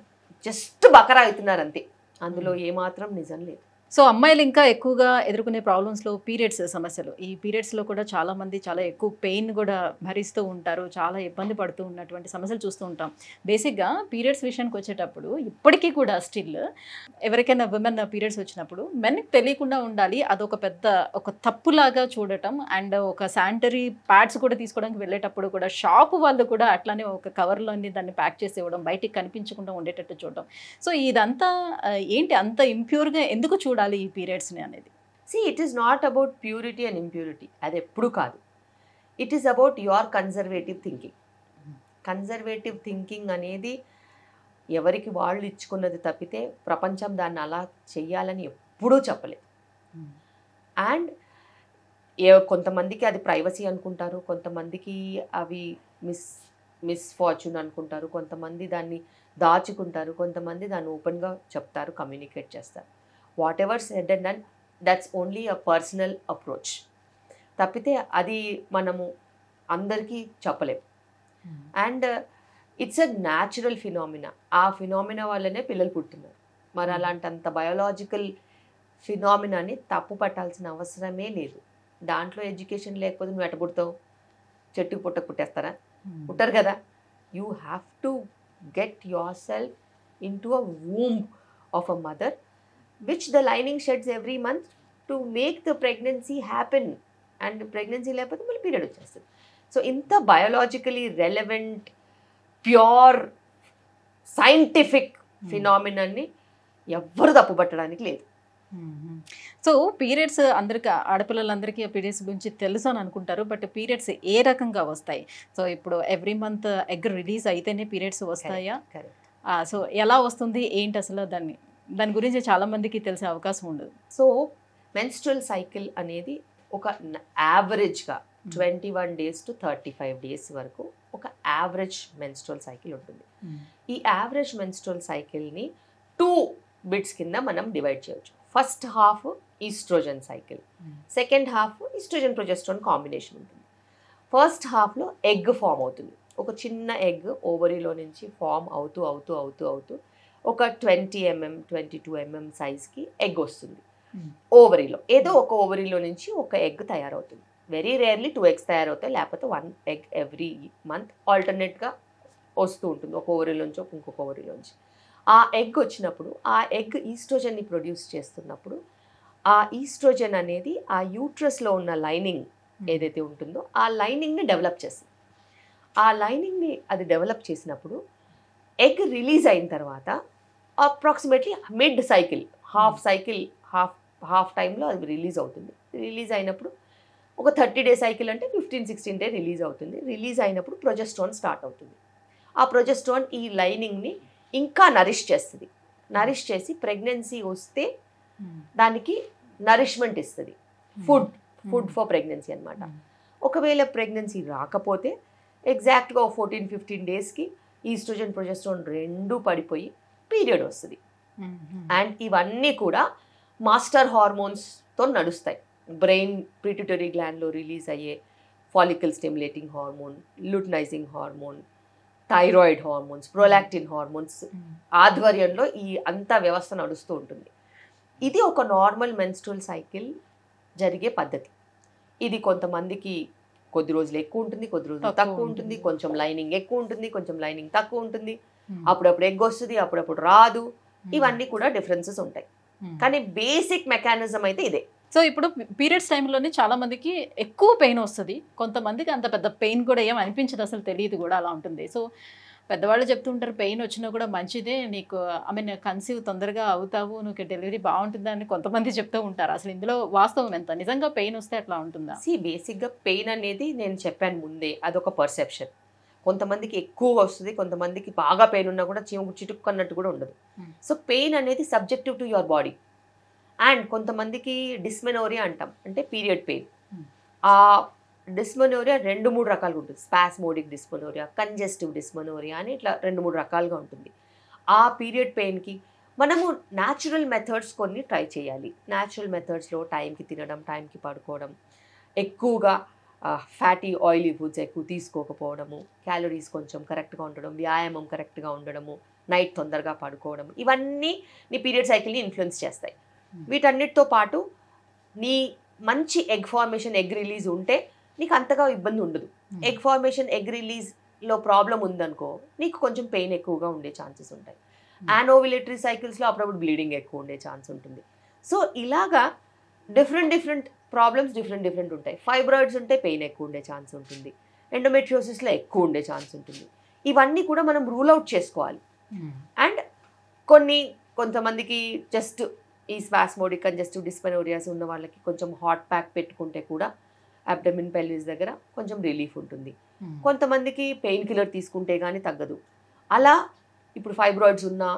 జస్ట్ బకరా అవుతున్నారు అంతే, అందులో ఏమాత్రం నిజం లేదు. సో అమ్మాయిలు ఇంకా ఎక్కువగా ఎదుర్కొనే ప్రాబ్లమ్స్లో పీరియడ్స్ సమస్యలు. ఈ పీరియడ్స్లో కూడా చాలామంది చాలా ఎక్కువ పెయిన్ కూడా భరిస్తూ ఉంటారు, చాలా ఇబ్బంది పడుతూ ఉన్నటువంటి సమస్యలు చూస్తూ ఉంటాం. బేసిక్గా పీరియడ్స్ విషయానికి వచ్చేటప్పుడు ఇప్పటికీ కూడా స్టిల్ ఎవరికైనా విమెన్ పీరియడ్స్ వచ్చినప్పుడు మెన్కి తెలియకుండా ఉండాలి, అదొక పెద్ద ఒక తప్పులాగా చూడటం. అండ్ ఒక శానిటరీ ప్యాడ్స్ కూడా తీసుకోవడానికి వెళ్ళేటప్పుడు కూడా షాపు వాళ్ళు కూడా అట్లానే ఒక కవర్లోని దాన్ని ప్యాక్ చేసి ఇవ్వడం, బయటికి కనిపించకుండా ఉండేటట్టు చూడడం. సో ఇదంతా ఏంటి, అంత ఇంప్యూర్గా ఎందుకు చూడాలి ఈ పీరియడ్స్ని అనేది? It is not about purity and impurity, అది ఎప్పుడు కాదు. It is about your conservative thinking. Conservative thinking అనేది ఎవరికి వాళ్ళు ఇచ్చుకున్నది తప్పితే ప్రపంచం దాన్ని అలా చెయ్యాలని ఎప్పుడూ చెప్పలేదు. అండ్ కొంతమందికి అది ప్రైవసీ అనుకుంటారు, కొంతమందికి అవి మిస్ఫార్చ్యూన్ అనుకుంటారు, కొంతమంది దాన్ని దాచుకుంటారు, కొంతమంది దాన్ని ఓపెన్గా చెప్తారు, కమ్యూనికేట్ చేస్తారు. What ever said and done, that's only a personal approach తప్పితే అది మనము అందరికీ చెప్పలేము. And it's a natural phenomena. ఆ ఫినామినా వల్లనే పిల్లలు పుట్టున్నారు. మరి అలాంటంత బయోలాజికల్ ఫినామినాని తప్పు పట్టాల్సిన అవసరమే లేదు. దాంట్లో ఎడ్యుకేషన్ లేకపోతే నువ్వు ఎట్ట పుడతావు? చెట్టుకు పుట్టేస్తారా? పుట్టరు కదా. You have to get yourself into a womb of a mother which the lining sheds every month to make the pregnancy happen. And pregnancy లేకపోతే మళ్ళీ పీరియడ్ వచ్చేస్తుంది. సో ఇంత బయోలాజికలీ రెలవెంట్ ప్యూర్ సైంటిఫిక్ ఫినామినాన్ని ఎవ్వరు తప్పుపట్టడానికి లేదు. సో పీరియడ్స్ అందరికి, ఆడపిల్లలందరికీ పీరియడ్స్ గురించి తెలుసు అని అనుకుంటారు. బట్ పీరియడ్స్ ఏ రకంగా వస్తాయి? సో ఇప్పుడు ఎవ్రీ మంత్ ఎగ్ రిలీజ్ అయితేనే పీరియడ్స్ వస్తాయా? సో ఎలా వస్తుంది ఏంటి అసలు, దాని గురించి చాలా మందికి తెలిసే అవకాశం ఉండదు. సో మెన్స్ట్రువల్ సైకిల్ అనేది ఒక యావరేజ్గా 21 days to 35 days వరకు ఒక యావరేజ్ మెన్స్ట్రువల్ సైకిల్ ఉంటుంది. ఈ యావరేజ్ మెన్స్ట్రువల్ సైకిల్ని 2 bits కింద మనం డివైడ్ చేయవచ్చు. First half oestrogen cycle, second half oestrogen progesterone combination ఉంటుంది. ఫస్ట్ హాఫ్లో ఎగ్ ఫామ్ అవుతుంది. ఒక చిన్న ఎగ్ ఓవరీలో నుంచి ఫామ్ అవుతూ ఒక 20 mm 22 mm సైజ్కి ఎగ్ వస్తుంది ఓవరీలో. ఏదో ఒక ఓవరీలో నుంచి ఒక ఎగ్ తయారవుతుంది. వెరీ రేర్లీ 2 eggs తయారవుతాయి, లేకపోతే 1 egg ఎవ్రీ మంత్ ఆల్టర్నేట్గా వస్తూ ఉంటుంది, ఒక ఓవరీలోంచి ఇంకొక ఓవరీలోంచి. ఆ ఎగ్ వచ్చినప్పుడు ఆ ఎగ్ ఈస్ట్రోజన్ని ప్రొడ్యూస్ చేస్తున్నప్పుడు ఆ ఈస్ట్రోజన్ అనేది ఆ యూట్రస్లో ఉన్న లైనింగ్ ఏదైతే ఉంటుందో ఆ లైనింగ్ని డెవలప్ చేస్తుంది. ఆ లైనింగ్ని అది డెవలప్ చేసినప్పుడు ఎగ్ రిలీజ్ అయిన తర్వాత అప్రాక్సిమేట్లీ మిడ్ సైకిల్ హాఫ్ టైంలో అది రిలీజ్ అవుతుంది. రిలీజ్ అయినప్పుడు ఒక 30 day సైకిల్ అంటే 15-16 day రిలీజ్ అవుతుంది. రిలీజ్ అయినప్పుడు ప్రొజెస్ట్రాన్ స్టార్ట్ అవుతుంది. ఆ ప్రొజెస్ట్రాన్ ఈ లైనింగ్ని ఇంకా నరిష్ చేస్తుంది. నరిష్ చేసి ప్రెగ్నెన్సీ వస్తే దానికి నరిష్మెంట్ ఇస్తుంది. ఫుడ్ ఫర్ ప్రెగ్నెన్సీ అనమాట. ఒకవేళ ప్రెగ్నెన్సీ రాకపోతే ఎగ్జాక్ట్గా 14-15 daysకి ఈస్ట్రోజన్ ప్రొజెస్ట్రాన్ రెండూ పడిపోయి పీరియడ్ వస్తుంది. అండ్ ఇవన్నీ కూడా మాస్టర్ హార్మోన్స్తో నడుస్తాయి. బ్రెయిన్ పిట్యూటరీ గ్లాండ్లో రిలీజ్ అయ్యే follicle stimulating hormone, luteinizing hormone, thyroid hormones, prolactin hormones ఆధ్వర్యంలో ఈ అంతా వ్యవస్థ నడుస్తూ ఉంటుంది. ఇది ఒక నార్మల్ మెన్స్ట్రువల్ సైకిల్ జరిగే పద్ధతి. ఇది కొంతమందికి కొద్ది రోజులు ఎక్కువ ఉంటుంది, కొద్ది రోజులు తక్కువ ఉంటుంది, కొంచెం లైనింగ్ ఎక్కువ ఉంటుంది, కొంచెం లైనింగ్ తక్కువ ఉంటుంది, అప్పుడప్పుడు ఎగ్ వస్తుంది, అప్పుడప్పుడు రాదు. ఇవన్నీ కూడా డిఫరెన్సెస్ ఉంటాయి, కానీ బేసిక్ మెకానిజం అయితే ఇదే. సో ఇప్పుడు పీరియడ్స్ టైంలోనే చాలా మందికి ఎక్కువ పెయిన్ వస్తుంది, కొంతమందికి అంత పెద్ద పెయిన్ కూడా ఏం అనిపించదు, అసలు తెలియదు కూడా, అలా ఉంటుంది. సో పెద్దవాళ్ళు చెప్తుంటారు పెయిన్ వచ్చినా కూడా మంచిదే, నీకు కన్సీవ్ తొందరగా అవుతావు, నీకు డెలివరీ బాగుంటుందని కొంతమంది చెప్తూ ఉంటారు. అసలు ఇందులో వాస్తవం ఎంత? నిజంగా పెయిన్ వస్తే అట్లా ఉంటుందా? బేసిక్గా పెయిన్ అనేది నేను చెప్పాను ముందే, అదొక పర్సెప్షన్. కొంతమందికి ఎక్కువ వస్తుంది, కొంతమందికి బాగా పెయిన్ ఉన్నా కూడా చిటుక్కు అన్నట్టు కూడా ఉండదు. సో పెయిన్ అనేది subjective to your body. And కొంతమందికి డిస్మెనోరియా అంటాం, అంటే పీరియడ్ పెయిన్. ఆ డిస్మెనోరియా 2-3 రకాలుగా ఉంటుంది. స్పాస్మోడిక్ డిస్మెనోరియా, కంజెస్టివ్ డిస్మెనోరియా అని ఇట్లా 2-3 రకాలుగా ఉంటుంది. ఆ పీరియడ్ పెయిన్కి మనము న్యాచురల్ మెథడ్స్ కొన్ని ట్రై చేయాలి. న్యాచురల్ మెథడ్స్లో టైంకి తినడం, టైంకి పడుకోవడం, ఎక్కువగా ఫ్యాటీ ఆయిలీ ఫుడ్స్ ఎక్కువ తీసుకోకపోవడము, క్యాలరీస్ కొంచెం కరెక్ట్గా ఉండడం, వ్యాయామం కరెక్ట్గా ఉండడము, నైట్ తొందరగా పడుకోవడం, ఇవన్నీ నీ పీరియడ్ సైకిల్ని ఇన్ఫ్లుయెన్స్ చేస్తాయి. వీటన్నిటితో పాటు నీ మంచి ఎగ్ ఫార్మేషన్, ఎగ్ రిలీజ్ ఉంటే నీకు అంతగా ఇబ్బంది ఉండదు. ఎగ్ ఫార్మేషన్, ఎగ్ రిలీజ్లో ప్రాబ్లం ఉందనుకో నీకు కొంచెం పెయిన్ ఎక్కువగా ఉండే ఛాన్సెస్ ఉంటాయి. యానోవిలేటరీ సైకిల్స్లో అప్పుడప్పుడు బ్లీడింగ్ ఎక్కువ ఉండే ఛాన్స్ ఉంటుంది. సో ఇలాగా డిఫరెంట్ ప్రాబ్లమ్స్ డిఫరెంట్ ఉంటాయి. ఫైబ్రాయిడ్స్ ఉంటే పెయిన్ ఎక్కువ ఉండే ఛాన్స్ ఉంటుంది, ఎండోమెట్రియోసిస్లో ఎక్కువ ఉండే ఛాన్స్ ఉంటుంది. ఇవన్నీ కూడా మనం రూల్ అవుట్ చేసుకోవాలి. అండ్ కొంతమందికి జస్ట్ ఈ స్పాస్మోడిక్ కంజెస్టివ్ డిస్మెనోరియాస్ ఉన్న వాళ్ళకి కొంచెం హాట్ ప్యాక్ పెట్టుకుంటే కూడా అబ్డమిన్ పెల్విస్ దగ్గర కొంచెం రిలీఫ్ ఉంటుంది. కొంతమందికి పెయిన్ కిల్లర్ తీసుకుంటే కానీ తగ్గదు. అలా ఇప్పుడు ఫైబ్రాయిడ్స్ ఉన్నా,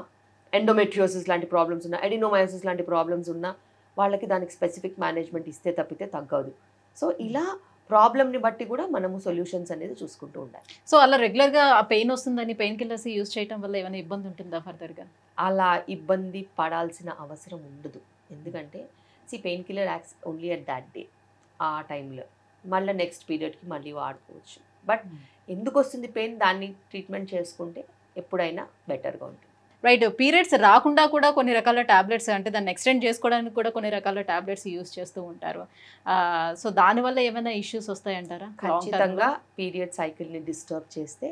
ఎండోమెట్రియోసిస్ లాంటి ప్రాబ్లమ్స్ ఉన్నా, ఎడినోమయోసిస్ లాంటి ప్రాబ్లమ్స్ ఉన్నా వాళ్ళకి దానికి స్పెసిఫిక్ మేనేజ్మెంట్ ఇస్తే తప్పితే తగ్గదు. సో ఇలా ప్రాబ్లమ్ని బట్టి కూడా మనము సొల్యూషన్స్ అనేది చూసుకుంటూ ఉండాలి. సో అలా రెగ్యులర్గా ఆ పెయిన్ వస్తుందని పెయిన్ కిల్లర్స్ యూజ్ చేయడం వల్ల ఏమైనా ఇబ్బంది ఉంటుందా ఫర్దర్గా? అలా ఇబ్బంది పడాల్సిన అవసరం ఉండదు. ఎందుకంటే pain killer acts only at that day, ఆ టైంలో. మళ్ళీ నెక్స్ట్ పీరియడ్కి మళ్ళీ వాడుకోవచ్చు. బట్ ఎందుకు వస్తుంది పెయిన్, దాన్ని ట్రీట్మెంట్ చేసుకుంటే ఎప్పుడైనా బెటర్గా ఉంటుంది. రైట్. పీరియడ్స్ రాకుండా కూడా కొన్ని రకాల టాబ్లెట్స్, అంటే దాన్ని ఎక్స్టెండ్ చేసుకోవడానికి కూడా కొన్ని రకాల టాబ్లెట్స్ యూజ్ చేస్తూ ఉంటారు. సో దానివల్ల ఏమైనా ఇష్యూస్ వస్తాయంటారా? ఖచ్చితంగా పీరియడ్ సైకిల్ని డిస్టర్బ్ చేస్తే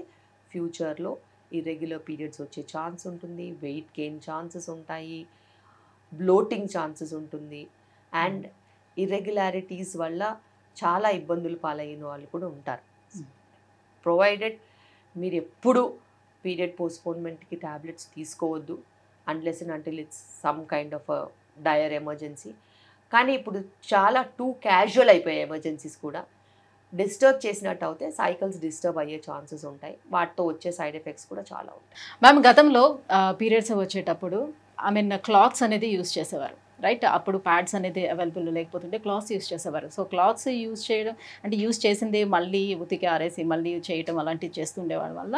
ఫ్యూచర్లో ఇర్రెగ్యులర్ పీరియడ్స్ వచ్చే ఛాన్స్ ఉంటుంది, వెయిట్ గెయిన్ ఛాన్సెస్ ఉంటాయి, బ్లోటింగ్ ఛాన్సెస్ ఉంటుంది. అండ్ ఇర్రెగ్యులారిటీస్ వల్ల చాలా ఇబ్బందులు పాలైన వాళ్ళు కూడా ఉంటారు. ప్రొవైడెడ్ మీరు ఎప్పుడు పీరియడ్ పోస్ట్పోన్మెంట్కి ట్యాబ్లెట్స్ తీసుకోవద్దు unless and until it's some kind of dire emergency. కానీ ఇప్పుడు చాలా టూ క్యాజువల్ అయిపోయాయి ఎమర్జెన్సీస్ కూడా. డిస్టర్బ్ చేసినట్టు అయితే సైకిల్స్ డిస్టర్బ్ అయ్యే ఛాన్సెస్ ఉంటాయి, వాటితో వచ్చే సైడ్ ఎఫెక్ట్స్ కూడా చాలా ఉంటాయి. మ్యామ్, గతంలో పీరియడ్స్ వచ్చేటప్పుడు క్లాత్స్ అనేది యూజ్ చేసేవారు, రైట్? అప్పుడు ప్యాడ్స్ అనేది అవైలబుల్ లేకపోతుంటే క్లాత్స్ యూజ్ చేసేవారు. సో క్లాత్స్ యూజ్ చేయడం అంటే యూజ్ చేసింది మళ్ళీ ఉతికి ఆరేసి మళ్ళీ చేయటం అలాంటివి చేస్తుండేవాడి వల్ల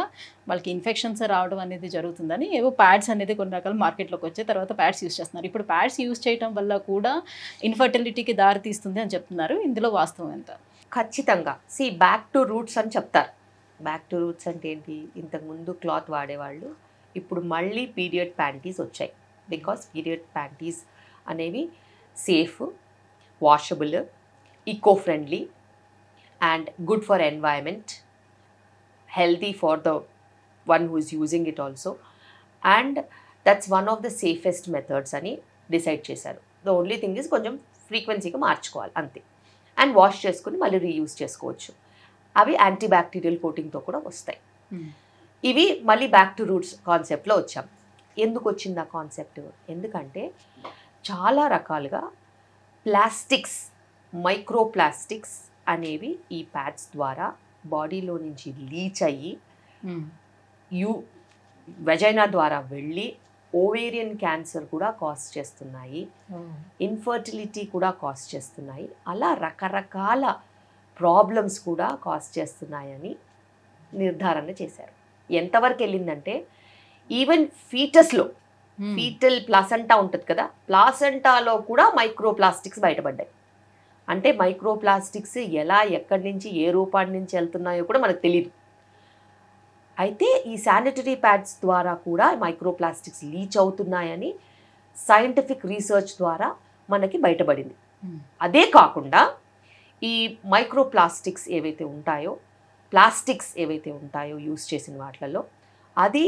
వాళ్ళకి ఇన్ఫెక్షన్స్ రావడం అనేది జరుగుతుందని ఏవో ప్యాడ్స్ అనేది కొన్ని రకాల మార్కెట్లోకి వచ్చే తర్వాత ప్యాడ్స్ యూజ్ చేస్తున్నారు. ఇప్పుడు ప్యాడ్స్ యూజ్ చేయడం వల్ల కూడా ఇన్ఫర్టిలిటీకి దారి తీస్తుంది అని చెప్తున్నారు. ఇందులో వాస్తవం ఎంత? ఖచ్చితంగా బ్యాక్ టు రూట్స్ అని చెప్తారు. బ్యాక్ టు రూట్స్ అంటే ఏంటి? ఇంతకుముందు క్లాత్ వాడేవాళ్ళు ఇప్పుడు మళ్ళీ పీరియడ్ ప్యాంటీస్ వచ్చాయి. బికాస్ పీరియడ్ ప్యాంటీస్ అనేవి safe, washable, eco friendly and good for environment, healthy for the one who is using it also, and that's one of the safest methods అని డిసైడ్ చేశారు. ద ఓన్లీ థింగ్ ఇస్ కొంచెం ఫ్రీక్వెన్సీగా మార్చుకోవాలి అంతే, అండ్ వాష్ చేసుకుని మళ్ళీ రీయూజ్ చేసుకోవచ్చు. అవి యాంటీ బ్యాక్టీరియల్ కోటింగ్తో కూడా వస్తాయి. ఇవి మళ్ళీ బ్యాక్ టు రూట్స్ కాన్సెప్ట్లో వచ్చాం. ఎందుకు వచ్చింది ఆ కాన్సెప్ట్? ఎందుకంటే చాలా రకాలుగా ప్లాస్టిక్స్, మైక్రో ప్లాస్టిక్స్ అనేవి ఈ ప్యాడ్స్ ద్వారా బాడీలో నుంచి లీచ్ అయ్యి వెజైనా ద్వారా వెళ్ళి ఓవేరియన్ క్యాన్సర్ కూడా కాజ్ చేస్తున్నాయి, ఇన్ఫర్టిలిటీ కూడా కాజ్ చేస్తున్నాయి, అలా రకరకాల ప్రాబ్లమ్స్ కూడా కాజ్ చేస్తున్నాయని నిర్ధారణ చేశారు. ఎంతవరకు వెళ్ళిందంటే ఈవెన్ ఫీటస్లో, ఫీటల్ ప్లాసెంటా ఉంటుంది కదా, ప్లాసెంటాలో కూడా మైక్రో ప్లాస్టిక్స్ బయటపడ్డాయి. అంటే మైక్రో ప్లాస్టిక్స్ ఎలా, ఎక్కడి నుంచి, ఏ రూపాన్ని నుంచి వెళ్తున్నాయో కూడా మనకు తెలియదు. అయితే ఈ శానిటరీ ప్యాడ్స్ ద్వారా కూడా మైక్రో ప్లాస్టిక్స్ లీచ్ అవుతున్నాయని సైంటిఫిక్ రీసెర్చ్ ద్వారా మనకి బయటపడింది. అదే కాకుండా ఈ మైక్రో ప్లాస్టిక్స్ ఏవైతే ఉంటాయో, ప్లాస్టిక్స్ ఏవైతే ఉంటాయో యూస్ చేసిన వాటిలలో అది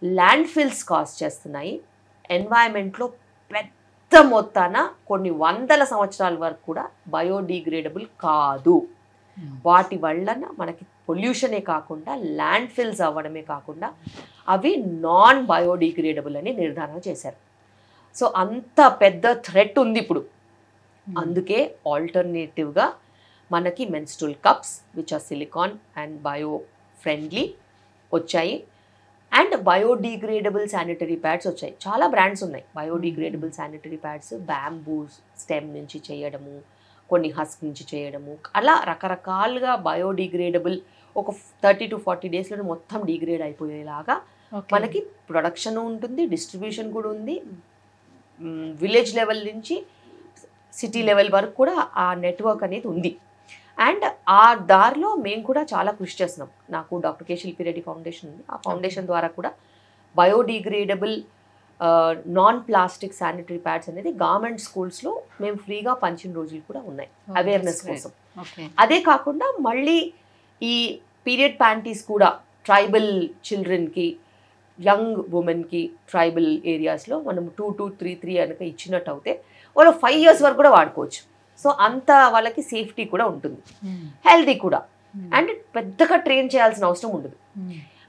ల్యాండ్ ఫిల్స్ కాజ్ చేస్తున్నాయి. ఎన్వైరన్మెంట్లో పెద్ద మొత్తాన కొన్ని వందల సంవత్సరాల వరకు కూడా బయోడిగ్రేడబుల్ కాదు. వాటి వలన మనకి పొల్యూషనే కాకుండా ల్యాండ్ ఫిల్స్ అవ్వడమే కాకుండా అవి నాన్ బయోడిగ్రేడబుల్ అని నిర్ధారణ చేశారు. సో అంత పెద్ద థ్రెట్ ఉంది ఇప్పుడు. అందుకే ఆల్టర్నేటివ్గా మనకి menstrual cups which are silicone and bio friendly వచ్చాయి, అండ్ బయోడిగ్రేడబుల్ శానిటరీ ప్యాడ్స్ వచ్చాయి. చాలా బ్రాండ్స్ ఉన్నాయి biodegradable sanitary pads. Bamboo stem నుంచి చేయడము, కొన్ని హస్క్ నుంచి చేయడము, అలా రకరకాలుగా బయోడిగ్రేడబుల్ ఒక 30 to 40 డేస్లో మొత్తం డిగ్రేడ్ అయిపోయేలాగా మనకి ప్రొడక్షన్ ఉంటుంది, డిస్ట్రిబ్యూషన్ కూడా ఉంది. విలేజ్ లెవెల్ నుంచి సిటీ లెవెల్ వరకు కూడా ఆ నెట్వర్క్ అనేది ఉంది. అండ్ ఆ దారిలో మేము కూడా చాలా కృషి చేస్తున్నాం. నాకు డాక్టర్ కే శిల్పి రెడ్డి ఫౌండేషన్ ఉంది. ఆ ఫౌండేషన్ ద్వారా కూడా biodegradable non plastic sanitary pads అనేది గవర్నమెంట్ స్కూల్స్లో మేము ఫ్రీగా పంచిన రోజులు కూడా ఉన్నాయి అవేర్నెస్ కోసం. అదే కాకుండా మళ్ళీ ఈ పీరియడ్ ప్యాంటీస్ కూడా ట్రైబల్ చిల్డ్రన్కి, యంగ్ ఉమెన్కి ట్రైబల్ ఏరియాస్లో మనం 2 to 3 కనుక ఇచ్చినట్టు అయితే వాళ్ళు 5 years వరకు కూడా వాడుకోవచ్చు. సో అంత వాళ్ళకి సేఫ్టీ కూడా ఉంటుంది, హెల్తీ కూడా, అండ్ పెద్దగా ట్రైన్ చేయాల్సిన అవసరం ఉండదు.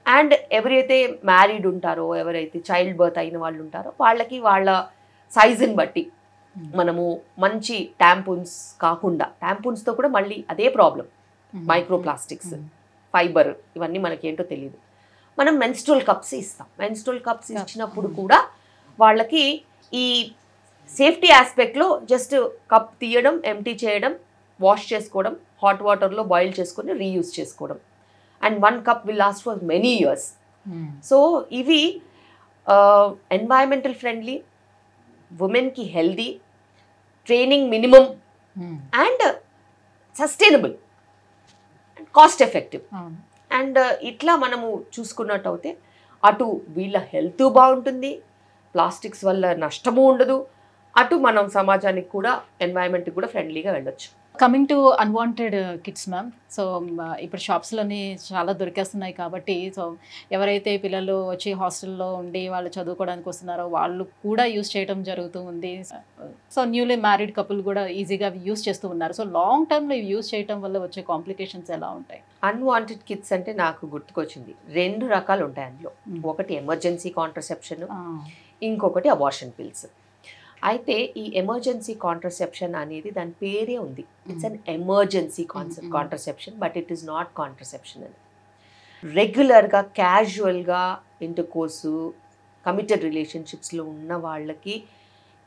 అండ్ ఎవరైతే మ్యారీడ్ ఉంటారో, ఎవరైతే చైల్డ్ బర్త్ అయిన వాళ్ళు ఉంటారో వాళ్ళకి వాళ్ళ సైజుని బట్టి మనము మంచి ట్యాంపూన్స్ కాకుండా, ట్యాంపూన్స్తో కూడా మళ్ళీ అదే ప్రాబ్లం, మైక్రో ప్లాస్టిక్స్, ఫైబర్, ఇవన్నీ మనకి ఏంటో తెలియదు. మనం మెన్స్ట్రువల్ కప్స్ ఇస్తాం. మెన్స్ట్రువల్ కప్స్ ఇచ్చినప్పుడు కూడా వాళ్ళకి ఈ సేఫ్టీ ఆస్పెక్ట్లో జస్ట్ కప్ తీయడం, ఎంటీ చేయడం, వాష్ చేసుకోవడం, హాట్ వాటర్లో బాయిల్ చేసుకొని రీయూజ్ చేసుకోవడం, and 1 cup will last for many years. So ఇవి ఎన్వైరన్మెంటల్ ఫ్రెండ్లీ, ఉమెన్కి healthy, training minimum, and sustainable, and cost effective. And ఇట్లా మనము చూసుకున్నట్టు అయితే అటు వీళ్ళ హెల్త్ బాగుంటుంది, ప్లాస్టిక్స్ వల్ల నష్టము ఉండదు, అటు మనం సమాజానికి కూడా, ఎన్వైరన్మెంట్కి కూడా ఫ్రెండ్లీగా వెళ్ళొచ్చు. Coming to unwanted kids ma'am, so ఇప్పుడు షాప్స్లోని చాలా దొరికేస్తున్నాయి కాబట్టి, సో ఎవరైతే పిల్లలు వచ్చి హాస్టల్లో ఉండి వాళ్ళు చదువుకోవడానికి వస్తున్నారో వాళ్ళు కూడా యూస్ చేయడం జరుగుతూ ఉంది. సో న్యూలీ మ్యారీడ్ కపుల్ కూడా ఈజీగా యూస్ చేస్తూ ఉన్నారు. సో లాంగ్ టర్మ్లో ఇవి యూస్ చేయడం వల్ల వచ్చే కాంప్లికేషన్స్ ఎలా ఉంటాయి? అన్వాంటెడ్ కిడ్స్ అంటే నాకు గుర్తుకొచ్చింది 2 రకాలు ఉంటాయి అందులో. ఒకటి ఎమర్జెన్సీ కాంట్రసెప్షన్, ఇంకొకటి అబార్షన్ పిల్స్. అయితే ఈ ఎమర్జెన్సీ కాంట్రసెప్షన్ అనేది దాని పేరే ఉంది, it's an emergency contraception, but it is not contraception అని. రెగ్యులర్గా క్యాజువల్గా ఇంటర్కోర్సు, కమిటెడ్ రిలేషన్షిప్స్లో ఉన్న వాళ్ళకి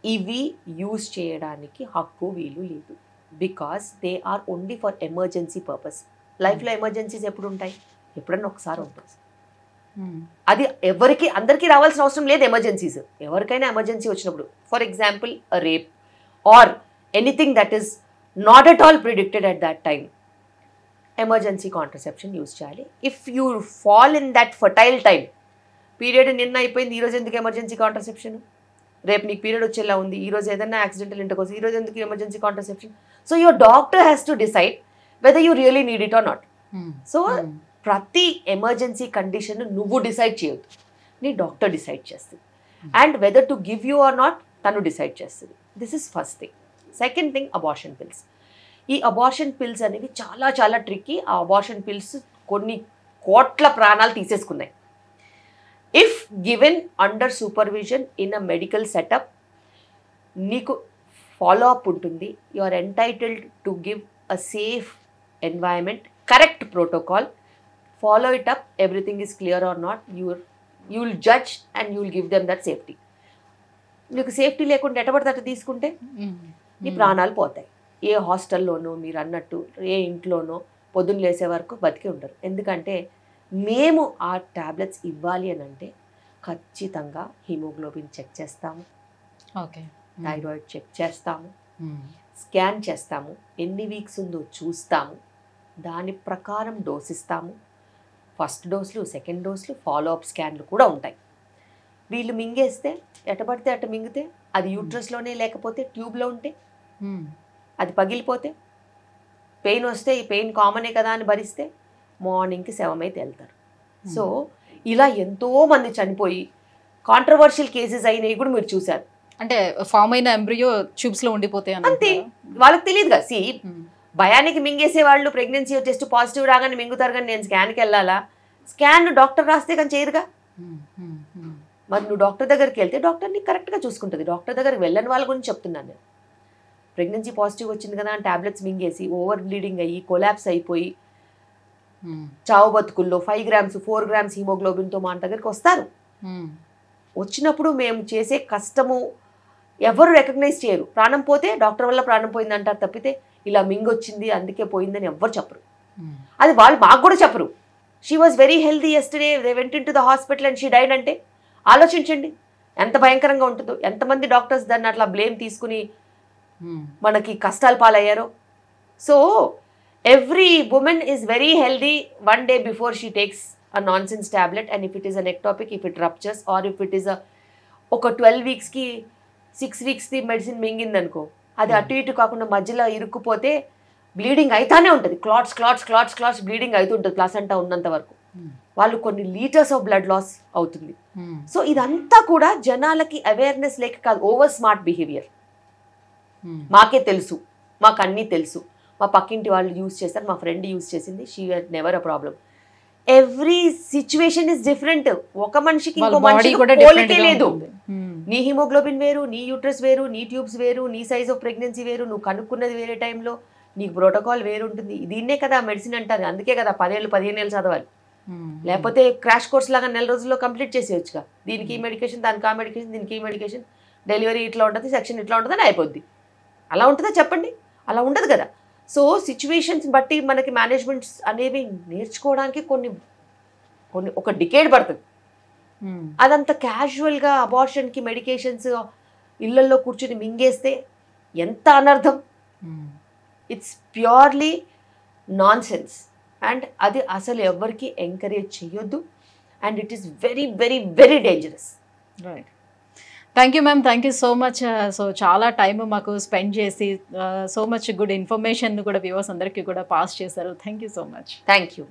ఇవి యూజ్ చేయడానికి హక్కు వీలు లేదు. Because they are only for emergency purpose. లైఫ్లో ఎమర్జెన్సీస్ ఎప్పుడు ఉంటాయి? ఎప్పుడన్నా ఒకసారి ఉంటుంది. అది ఎవరికి, అందరికీ రావాల్సిన అవసరం లేదు ఎమర్జెన్సీస్. ఎవరికైనా ఎమర్జెన్సీ వచ్చినప్పుడు, for example rape or anything that is not at all predicted at that time, emergency contraception use చేయాలి. If you fall in that fertile time, period నిన్న అయిపోయింది, ఈరోజు ఎందుకు ఎమర్జెన్సీ కాంట్రసెప్షన్? రేపు నీకు పీరియడ్ వచ్చేలా ఉంది, ఈరోజు ఏదైనా యాక్సిడెంటల్ ఇంటర్కోర్స్, ఈరోజు ఎందుకు emergency contraception? So your doctor has to decide whether you really need it or not. So ప్రతి ఎమర్జెన్సీ కండిషన్ నువ్వు డిసైడ్ చేయొద్దు, నీ డాక్టర్ డిసైడ్ చేస్తుంది. And whether to give you or not తను డిసైడ్ చేస్తుంది. This is first thing. Second thing, abortion pills. ఈ అబార్షన్ పిల్స్ అనేవి చాలా చాలా ట్రిక్కీ. ఆ అబార్షన్ పిల్స్ కొన్ని కోట్ల ప్రాణాలు తీసేసుకున్నాయి. If given under supervision in a medical setup, నీకు ఫాలో అప్ ఉంటుంది. You are entitled to give a safe environment, correct protocol, follow it up, everything is clear or not, you will judge and you will give them that safety. నీకు సేఫ్టీ లేకుండా ఎటపడితే అటు తీసుకుంటే నీ ప్రాణాలు పోతాయి. ఏ హాస్టల్లోనో మీరు అన్నట్టు ఏ ఇంట్లోనో పొద్దున్న లేసే వరకు బతికి ఉండరు. ఎందుకంటే మేము ఆ ట్యాబ్లెట్స్ ఇవ్వాలి అని అంటే ఖచ్చితంగా హిమోగ్లోబిన్ చెక్ చేస్తాము, ఓకే, థైరాయిడ్ చెక్ చేస్తాము, స్కాన్ చేస్తాము, ఎన్ని వీక్స్ ఉందో చూస్తాము, దాని ప్రకారం డోస్ ఇస్తాము. ఫస్ట్ డోస్లు, సెకండ్ డోస్లు, ఫాలో అప్ స్కాన్లు కూడా ఉంటాయి. వీళ్ళు మింగేస్తే ఎటపడితే అటు మింగితే అది యూట్రస్లోనే లేకపోతే ట్యూబ్లో ఉంటే అది పగిలిపోతే పెయిన్ వస్తే ఈ పెయిన్ కామనే కదా అని భరిస్తే మార్నింగ్కి శవమైతే వెళ్తారు. సో ఇలా ఎంతోమంది చనిపోయి కాంట్రవర్షియల్ కేసెస్ అయినవి కూడా మీరు చూశారు. అంటే ఫామ్ అయిన ఎంబ్రియో ట్యూబ్స్లో ఉండిపోతే అంతే, వాళ్ళకి తెలియదు కదా. సి భయానికి మింగేసే వాళ్ళు ప్రెగ్నెన్సీ టెస్ట్ పాజిటివ్ రాగానే మింగుతారు, కానీ నేను స్కాన్కి వెళ్ళాలా? స్కాన్ డాక్టర్ రాస్తే కానీ చేయరుగా. మరి నువ్వు డాక్టర్ దగ్గరికి వెళ్తే డాక్టర్ నీకు కరెక్ట్గా చూసుకుంటుంది. డాక్టర్ దగ్గరికి వెళ్ళని వాళ్ళ గురించి చెప్తున్నాను నేను. ప్రెగ్నెన్సీ పాజిటివ్ వచ్చింది కదా అని టాబ్లెట్స్ మింగేసి ఓవర్ బ్లీడింగ్ అయ్యి కొలాప్స్ అయిపోయి చావు బతుకుల్లో 5 grams 4 grams హీమోగ్లోబిన్తో మా దగ్గరికి వస్తారు. వచ్చినప్పుడు మేము చేసే కష్టము ఎవరు రికగ్నైజ్ చేయరు. ప్రాణం పోతే డాక్టర్ వల్ల ప్రాణం పోయింది అంటారు తప్పితే ఇలా మింగొచ్చింది అందుకే పోయిందని ఎవ్వరు చెప్పరు. అది వాళ్ళు మాకు కూడా చెప్పరు. She was very healthy yesterday, they went in to the hospital and she died అంటే ఆలోచించండి ఎంత భయంకరంగా ఉంటుందో. ఎంతమంది డాక్టర్స్ దాన్ని అట్లా బ్లేమ్ తీసుకుని మనకి కష్టాలు పాలయ్యారో. So every woman is very healthy 1 day before she takes a nonsense tablet. And if it is an ectopic, if it ruptures or if it is ఒక 12 weeksకి 6 weeksది మెడిసిన్ మింగిందనుకో, అది అటు ఇటు కాకుండా మధ్యలో ఇరుక్కుపోతే బ్లీడింగ్ అయితానే ఉంటుంది. Clots clots clots clots bleeding అవుతుంటుంది ప్లాసెంటా ఉన్నంత వరకు. వాళ్ళు కొన్ని లీటర్స్ ఆఫ్ బ్లడ్ లాస్ అవుతుంది. సో ఇదంతా కూడా జనాలకి అవేర్నెస్ లేక కాదు, ఓవర్ స్మార్ట్ బిహేవియర్. మాకే తెలుసు, మాకు అన్నీ తెలుసు, మా పక్కింటి వాళ్ళు యూజ్ చేస్తారు, మా ఫ్రెండ్ యూజ్ చేసింది, she never a problem. Every situation is different. ఒక మనిషికి ఇంకో మనిషికి పోలికే లేదు. నీ హిమోగ్లోబిన్ వేరు, నీ యూట్రస్ వేరు, నీ ట్యూబ్స్ వేరు, నీ సైజ్ ఆఫ్ ప్రెగ్నెన్సీ వేరు, నువ్వు కనుక్కున్నది వేరే టైంలో, నీకు ప్రోటోకాల్ వేరు ఉంటుంది. దీన్నే కదా మెడిసిన్ అంటారు. అందుకే కదా 10 ఏళ్ళు 15 ఏళ్ళు చదవాలి. లేకపోతే క్రాష్ కోర్స్ లాగా 4 రోజుల్లో కంప్లీట్ చేసేయచ్చుగా. దీనికి ఈ మెడికేషన్, దానికి ఆ మెడికేషన్, దీనికి ఈ మెడికేషన్, డెలివరీ ఇట్లా ఉంటుంది, సెక్షన్ ఇట్లా ఉంటుంది అని అయిపోద్ది. అలా ఉంటుందా చెప్పండి? అలా ఉండదు కదా. సో సిచ్యువేషన్స్ బట్టి మనకి మేనేజ్మెంట్స్ అనేవి నేర్చుకోవడానికి కొన్ని ఒక డికేడ్ పడుతుంది. అదంతా క్యాజువల్గా అబార్షన్కి మెడికేషన్స్ ఇళ్లల్లో కూర్చుని మింగేస్తే ఎంత అనర్థం. It's purely non sense. And అది అసలు ఎవరికి ఎంకరేజ్ చేయొద్దు. And it is very very very dangerous. Right. Thank you ma'am, thank you so much. So చాలా టైం మాకు స్పెండ్ చేసి సో మచ్ గుడ్ ఇన్ఫర్మేషన్ కూడా వ్యూవర్స్ అందరికీ కూడా పాస్ చేశారు. Thank you so much. Thank you.